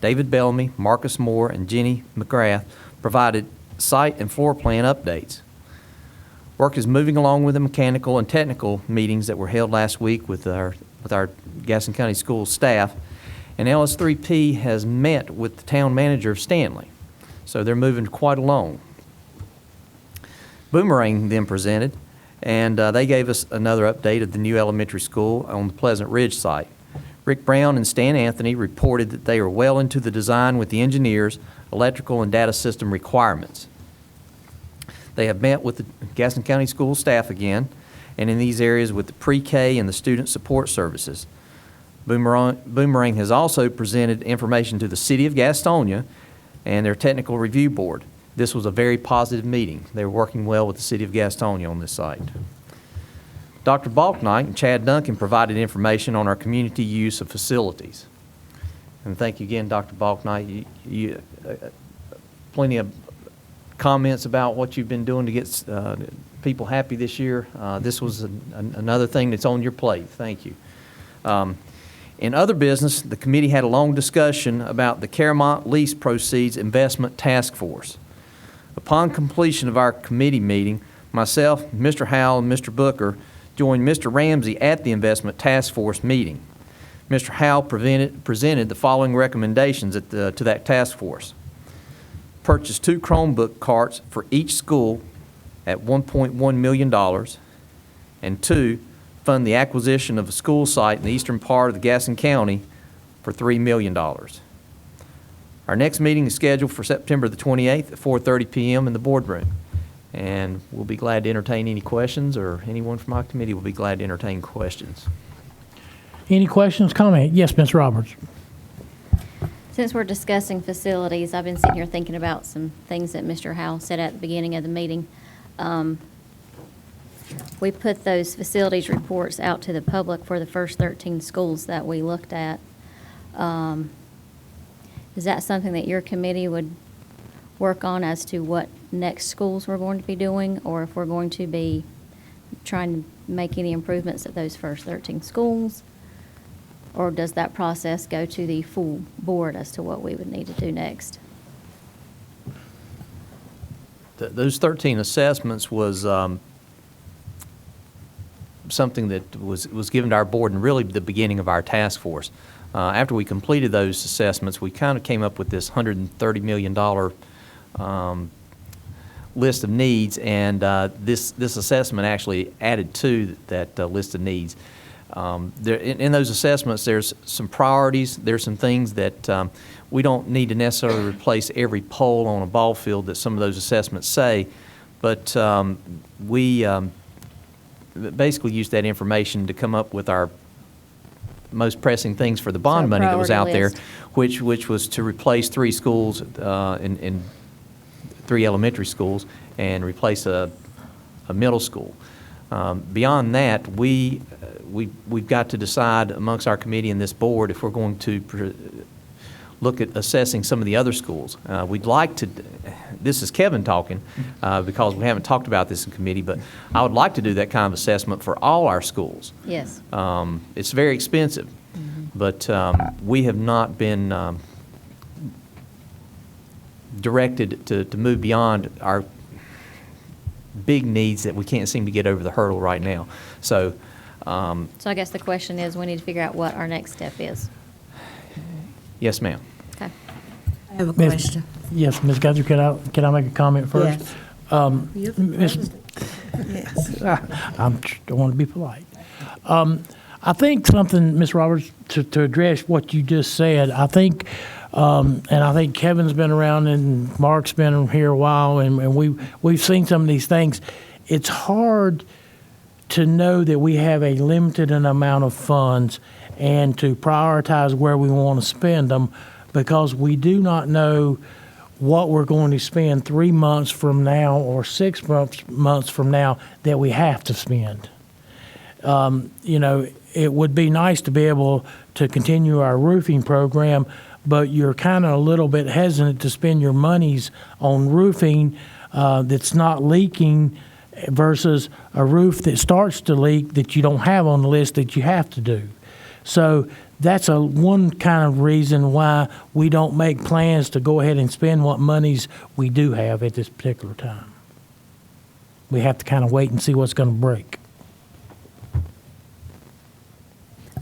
David Bellamy, Marcus Moore, and Jenny McGrath provided site and floor plan updates. Work is moving along with the mechanical and technical meetings that were held last week with our Gaston County Schools staff, and LS3P has met with the town manager of Stanley, so they're moving quite along. Boomerang then presented, and they gave us another update of the new elementary school on the Pleasant Ridge site. Rick Brown and Stan Anthony reported that they are well into the design with the engineers, electrical and data system requirements. They have met with the Gaston County School staff again, and in these areas with the pre-K and the student support services. Boomerang has also presented information to the City of Gastonia and their technical review board. This was a very positive meeting. They're working well with the City of Gastonia on this site. Dr. Balknight and Chad Duncan provided information on our community use of facilities. And thank you again, Dr. Balknight. You plenty of comments about what you've been doing to get people happy this year. This was another thing that's on your plate. Thank you. In other business, the committee had a long discussion about the Caramont Lease Proceeds Investment Task Force. Upon completion of our committee meeting, myself, Mr. Howell, and Mr. Booker joined Mr. Ramsey at the Investment Task Force meeting. Mr. Howell presented the following recommendations to that task force. Purchase 2 Chromebook carts for each school at $1.1 million, and 2, fund the acquisition of a school site in the eastern part of the Gaston County for $3 million. Our next meeting is scheduled for September the 28th at 4:30 p.m. in the boardroom, and we'll be glad to entertain any questions, or anyone from our committee will be glad to entertain questions. Any questions, comment? Yes, Ms. Roberts. Since we're discussing facilities, I've been sitting here thinking about some things that Mr. Howell said at the beginning of the meeting. We put those facilities reports out to the public for the first 13 schools that we looked at. Is that something that your committee would work on as to what next schools we're going to be doing, or if we're going to be trying to make any improvements at those first 13 schools? Or does that process go to the full board as to what we would need to do next? Those 13 assessments was something that was given to our board and really the beginning of our task force. After we completed those assessments, we kind of came up with this $130 million list of needs, and this assessment actually added to that list of needs. In those assessments, there's some priorities. There's some things that we don't need to necessarily replace every pole on a ball field that some of those assessments say, but we basically used that information to come up with our most pressing things for the bond money that was out there, which was to replace 3 schools in 3 elementary schools and replace a middle school. Beyond that, we've got to decide amongst our committee and this board if we're going to look at assessing some of the other schools. We'd like to, this is Kevin talking, because we haven't talked about this in committee, but I would like to do that kind of assessment for all our schools. Yes. It's very expensive, but we have not been directed to move beyond our big needs that we can't seem to get over the hurdle right now. So I guess the question is, we need to figure out what our next step is. yes, ma'am. Okay. I have a Ms. question. Yes, Ms. Guthrie, can I make a comment first? Yes. You're the Ms. Yes. I want to be polite. I think something, Ms. Roberts, to address what you just said, I think, and I think Kevin's been around and Mark's been here a while, and we've seen some of these things. It's hard to know that we have a limited amount of funds and to prioritize where we want to spend them, because we do not know what we're going to spend 3 months from now or 6 months from now that we have to spend. It would be nice to be able to continue our roofing program, but you're kind of a little bit hesitant to spend your monies on roofing that's not leaking versus a roof that starts to leak that you don't have on the list that you have to do. So that's one kind of reason why we don't make plans to go ahead and spend what monies we do have at this particular time. We have to kind of wait and see what's going to break.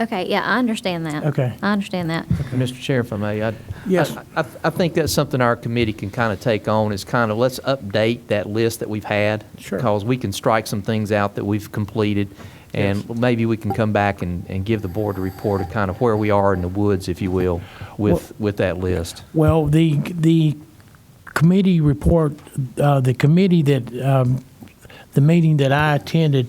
Okay, yeah, I understand that. Okay. I understand that. Mr. Chair, if I may, Yes. I think that's something our committee can kind of take on, is kind of let's update that list that we've had. Sure. Because we can strike some things out that we've completed, and maybe we can come back and give the board a report of kind of where we are in the woods, if you will, with that list. Well, the committee report, the committee that, the meeting that I attended,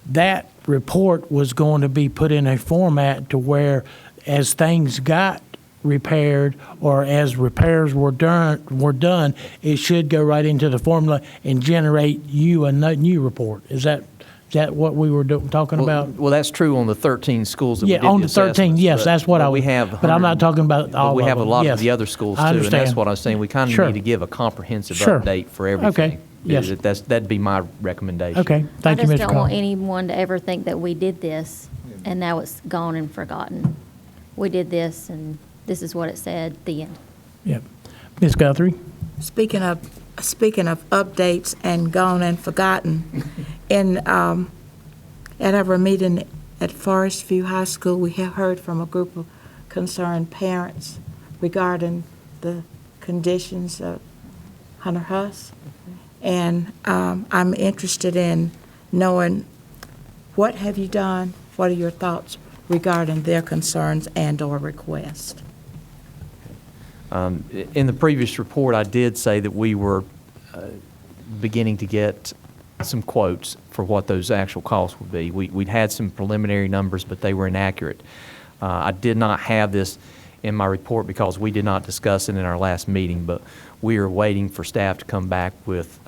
that report was going to be put in a format to where as things got repaired or as repairs were done, it should go right into the formula and generate you a new report. Is that what we were talking about? Well, that's true on the 13 schools that we did Yeah, on the the 13, assessments, yes, but- that's what but I we was, have but I'm not 100 talking about all But of we have a them. lot Yes. of the other schools too, I and that's understand. what I was saying. We kind of Sure. need to give a comprehensive Sure. update for everything. Okay, yes. That'd be my recommendation. Okay, thank you, I Mr. just don't want Collins. anyone to ever think that we did this and now it's gone and forgotten. We did this and this is what it said, the end. Yep. Ms. Guthrie? Speaking of updates and gone and forgotten, at our meeting at Forest View High School, we have heard from a group of concerned parents regarding the conditions of Hunter Huss. And I'm interested in knowing, what have you done? What are your thoughts regarding their concerns and/or requests? In the previous report, I did say that we were beginning to get some quotes for what those actual costs would be. We'd had some preliminary numbers, but they were inaccurate. I did not have this in my report because we did not discuss it in our last meeting, but we are waiting for staff to come back with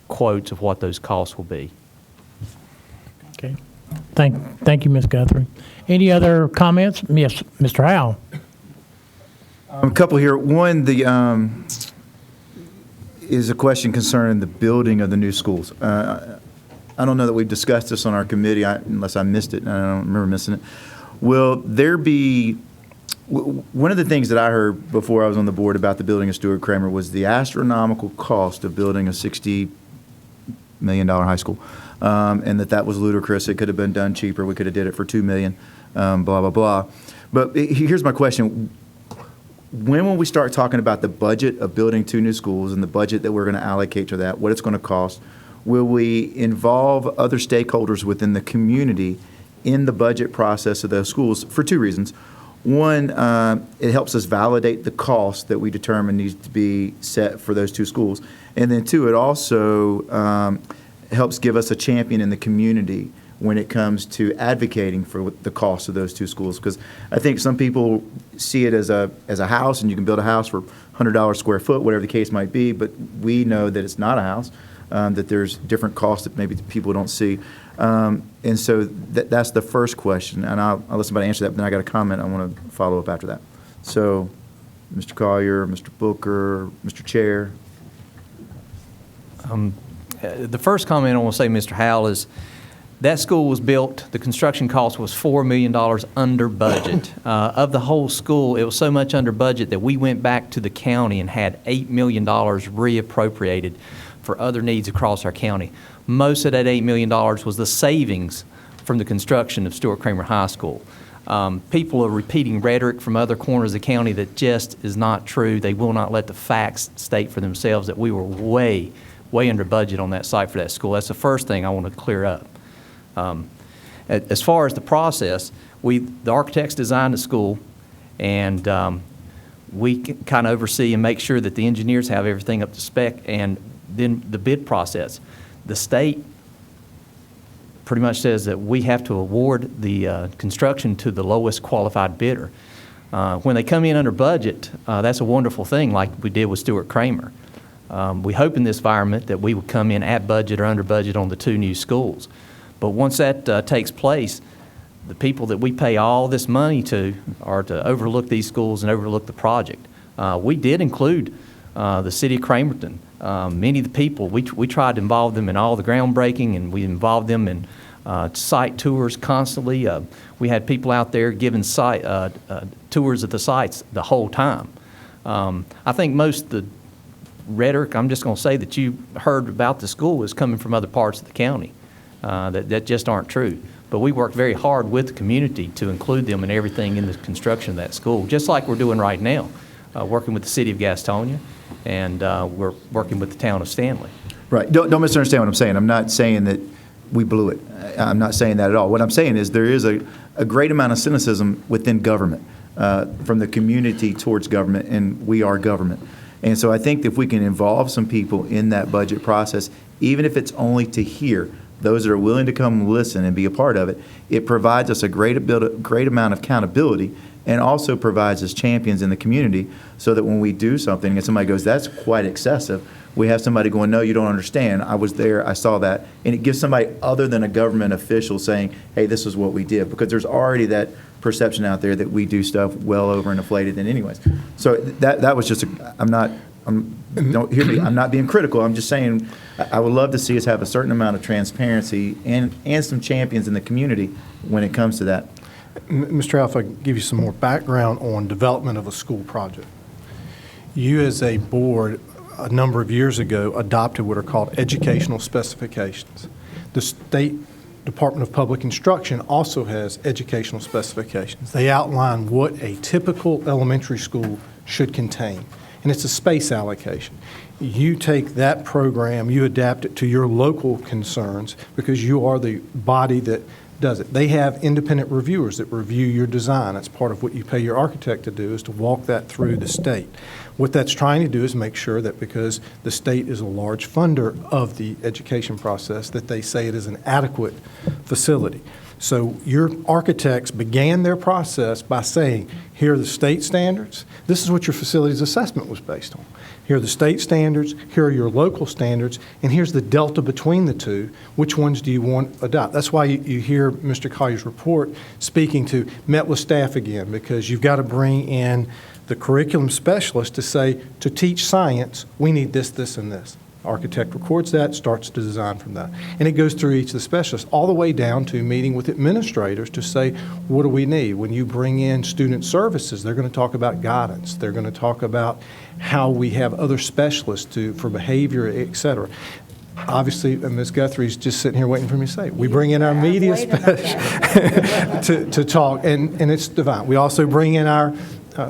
quotes of what those costs will be. Okay. Thank you, Ms. Guthrie. Any other comments? Yes, Mr. Howell. A couple here. One, is a question concerning the building of the new schools. I don't know that we've discussed this on our committee, unless I missed it, and I don't remember missing it. Will there be, one of the things that I heard before I was on the board about the building of Stuart Cramer was the astronomical cost of building a $60 million high school, and that was ludicrous. It could have been done cheaper. We could have did it for $2 million, blah, blah, blah. But here's my question. When will we start talking about the budget of building 2 new schools and the budget that we're going to allocate to that, what it's going to cost? Will we involve other stakeholders within the community in the budget process of those schools for 2 reasons? One, it helps us validate the cost that we determine needs to be set for those 2 schools. And then 2, it also helps give us a champion in the community when it comes to advocating for the cost of those 2 schools. Because I think some people see it as a house, and you can build a house for $100 square foot, whatever the case might be, but we know that it's not a house, that there's different costs that maybe people don't see. And so that's the first question, and I'll let somebody answer that, but then I got a comment I want to follow up after that. So, Mr. Collier, Mr. Booker, Mr. Chair. The first comment I want to say, Mr. Howell, is that school was built, the construction cost was $4 million under budget. Of the whole school, it was so much under budget that we went back to the county and had $8 million reappropriated for other needs across our county. Most of that $8 million was the savings from the construction of Stuart Cramer High School. People are repeating rhetoric from other corners of the county that just is not true. They will not let the facts state for themselves that we were way under budget on that site for that school. That's the first thing I want to clear up. As far as the process, the architects designed the school, and we kind of oversee and make sure that the engineers have everything up to spec, and then the bid process. The state pretty much says that we have to award the construction to the lowest qualified bidder. When they come in under budget, that's a wonderful thing, like we did with Stuart Cramer. We hope in this environment that we would come in at budget or under budget on the 2 new schools. But once that takes place, the people that we pay all this money to are to overlook these schools and overlook the project. We did include the city of Cramerton. Many of the people, we tried to involve them in all the groundbreaking, and we involved them in site tours constantly. We had people out there giving site tours of the sites the whole time. I think most of the rhetoric, I'm just going to say, that you heard about the school is coming from other parts of the county. That just aren't true. But we worked very hard with the community to include them in everything in the construction of that school, just like we're doing right now, working with the city of Gastonia, and we're working with the town of Stanley. Right. Don't misunderstand what I'm saying. I'm not saying that we blew it. I'm not saying that at all. What I'm saying is there is a great amount of cynicism within government, from the community towards government, and we are government. And so I think if we can involve some people in that budget process, even if it's only to hear those that are willing to come listen and be a part of it, it provides us a great amount of accountability, and also provides us champions in the community, so that when we do something and somebody goes, that's quite excessive, we have somebody going, no, you don't understand. I was there, I saw that. And it gives somebody other than a government official saying, hey, this is what we did. Because there's already that perception out there that we do stuff well over and inflated in anyways. So that was just, don't hear me, I'm not being critical. I'm just saying I would love to see us have a certain amount of transparency and some champions in the community when it comes to that. Mr. Alpha, I can give you some more background on development of a school project. You as a board, a number of years ago, adopted what are called educational specifications. The State Department of Public Instruction also has educational specifications. They outline what a typical elementary school should contain, and it's a space allocation. You take that program, you adapt it to your local concerns, because you are the body that does it. They have independent reviewers that review your design. That's part of what you pay your architect to do, is to walk that through the state. What that's trying to do is make sure that, because the state is a large funder of the education process, that they say it is an adequate facility. So your architects began their process by saying, here are the state standards. This is what your facilities assessment was based on. Here are the state standards, here are your local standards, and here's the delta between the two. Which ones do you want to adopt? That's why you hear Mr. Collier's report speaking to, met with staff again, because you've got to bring in the curriculum specialist to say, to teach science, we need this, this, and this. Architect records that, starts to design from that. And it goes through each of the specialists, all the way down to meeting with administrators to say, what do we need? When you bring in student services, they're going to talk about guidance. They're going to talk about how we have other specialists for behavior, et cetera. Obviously, Ms. Guthrie's just sitting here waiting for me to say, we bring in our media specialists to talk, and it's divine. We also bring in our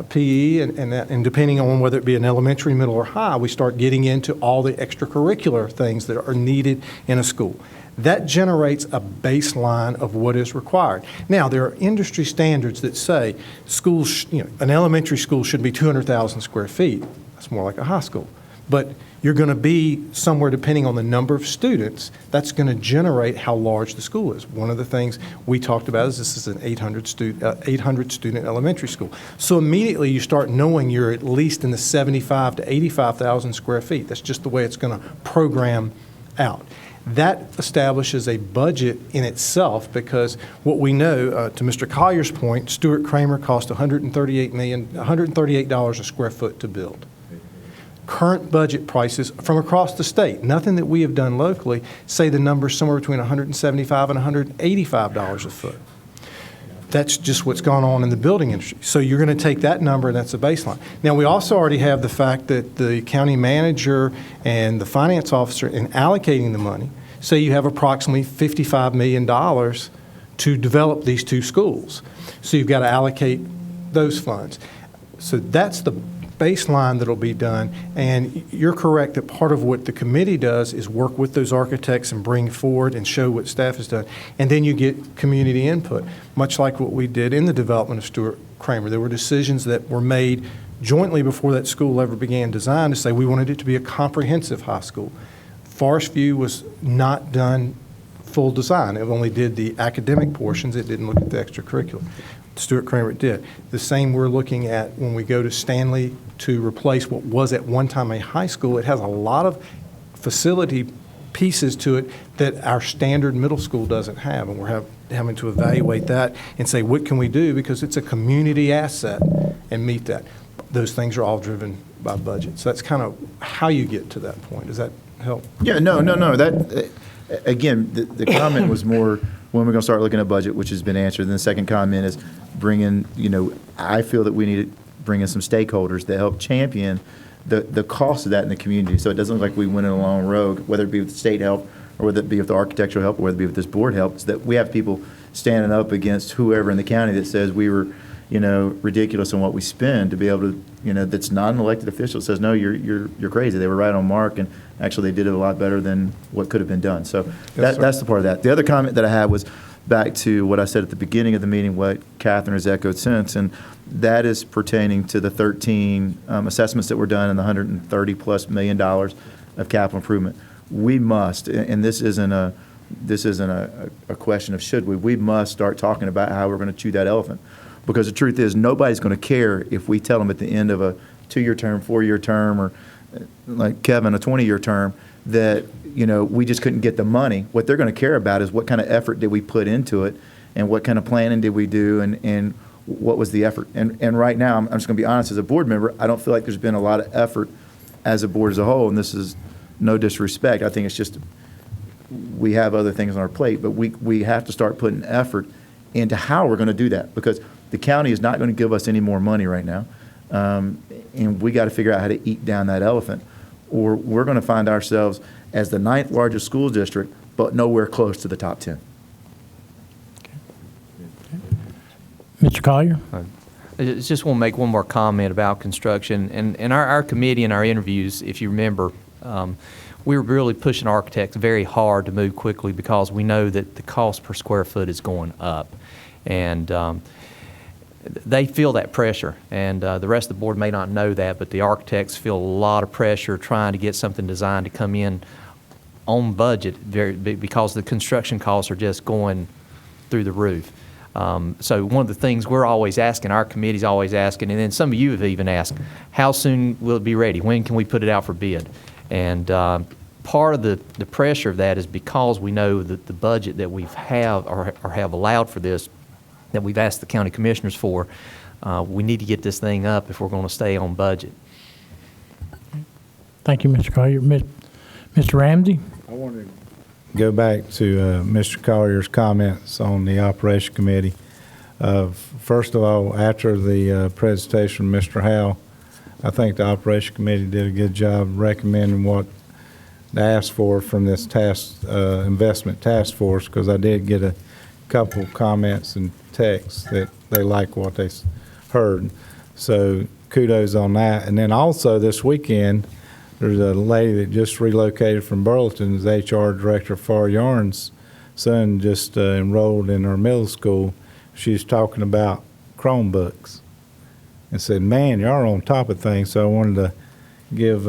PE, and depending on whether it be an elementary, middle, or high, we start getting into all the extracurricular things that are needed in a school. That generates a baseline of what is required. Now, there are industry standards that say schools, an elementary school should be 200,000 square feet. That's more like a high school. But you're going to be somewhere, depending on the number of students, that's going to generate how large the school is. One of the things we talked about is this is an 800 student elementary school. So immediately you start knowing you're at least in the 75 to 85,000 square feet. That's just the way it's going to program out. That establishes a budget in itself, because what we know, to Mr. Collier's point, Stuart Kramer cost $138 a square foot to build. Current budget prices from across the state, nothing that we have done locally, say the number's somewhere between $175 and $185 a foot. That's just what's gone on in the building industry. So you're going to take that number, and that's a baseline. Now, we also already have the fact that the county manager and the finance officer, in allocating the money, say you have approximately $55 million to develop these two schools. So you've got to allocate those funds. So that's the baseline that'll be done, and you're correct that part of what the committee does is work with those architects and bring forward and show what staff has done, and then you get community input, much like what we did in the development of Stuart Kramer. There were decisions that were made jointly before that school ever began design to say we wanted it to be a comprehensive high school. Forest View was not done full design. It only did the academic portions. It didn't look at the extracurricular. Stuart Kramer did. The same we're looking at when we go to Stanley to replace what was at one time a high school. It has a lot of facility pieces to it that our standard middle school doesn't have, and we're having to evaluate that and say, what can we do, because it's a community asset, and meet that. Those things are all driven by budget. So that's kind of how you get to that point. Does that help? Yeah, no. That, again, the comment was more, when we're going to start looking at budget, which has been answered. And the second comment is bringing, I feel that we need to bring in some stakeholders that help champion the cost of that in the community. So it doesn't look like we went in a long road, whether it be with the state help or whether it be with the architectural help or whether it be with this board help, is that we have people standing up against whoever in the county that says we were, ridiculous in what we spend, to be able to, that's not an elected official that says, no, you're crazy. They were right on mark, and actually they did it a lot better than what could have been done. So that's the part of that. The other comment that I had was back to what I said at the beginning of the meeting, what Catherine has echoed since, and that is pertaining to the 13 assessments that were done and the $130+ million of capital improvement. We must, and this isn't a question of should we must start talking about how we're going to chew that elephant. Because the truth is, nobody's going to care if we tell them at the end of a 2-year term, 4-year term, or like Kevin, a 20-year term, that, we just couldn't get the money. What they're going to care about is what kind of effort did we put into it, and what kind of planning did we do, and what was the effort. And right now, I'm just going to be honest, as a board member, I don't feel like there's been a lot of effort as a board as a whole, and this is no disrespect. I think it's just we have other things on our plate, but we have to start putting effort into how we're going to do that, because the county is not going to give us any more money right now, and we got to figure out how to eat down that elephant, or we're going to find ourselves as the 9th largest school district, but nowhere close to the top 10. Mr. Collier? I just want to make one more comment about construction. And our committee in our interviews, if you remember, We're really pushing architects very hard to move quickly because we know that the cost per square foot is going up. And they feel that pressure, and the rest of the board may not know that, but the architects feel a lot of pressure trying to get something designed to come in on budget because the construction costs are just going through the roof. So one of the things we're always asking, our committee's always asking, and then some of you have even asked, how soon will it be ready? When can we put it out for bid? And part of the pressure of that is because we know that the budget that we have or have allowed for this, that we've asked the county commissioners for, we need to get this thing up if we're going to stay on budget. Thank you, Mr. Collier. Mr. Ramsey? I want to go back to Mr. Collier's comments on the Operation Committee. First of all, after the presentation from Mr. Howe, I think the Operation Committee did a good job recommending what they asked for from this investment task force, because I did get a couple comments and texts that they like what they heard. So kudos on that. And then also this weekend, there's a lady that just relocated from Burleson, is HR Director Far Yarn's son just enrolled in our middle school. She's talking about Chromebooks and said, man, y'all are on top of things. So I wanted to give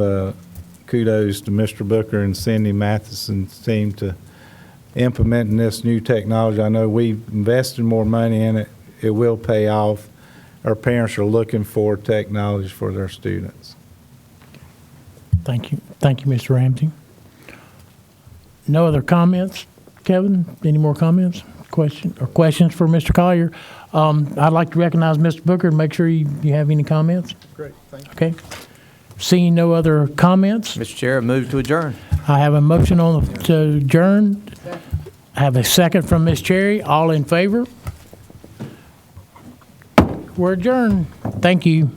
kudos to Mr. Booker and Cindy Matheson's team to implementing this new technology. I know we've invested more money in it. It will pay off. Our parents are looking for technology for their students. Thank you. Thank you, Mr. Ramsey. No other comments? Kevin, any more comments? Questions for Mr. Collier? I'd like to recognize Mr. Booker and make sure you have any comments. Great, thank you. Okay. Seeing no other comments, Mr. Chair, I move to adjourn. I have a motion to adjourn. I have a second from Ms. Cherry. All in favor? We're adjourned. Thank you.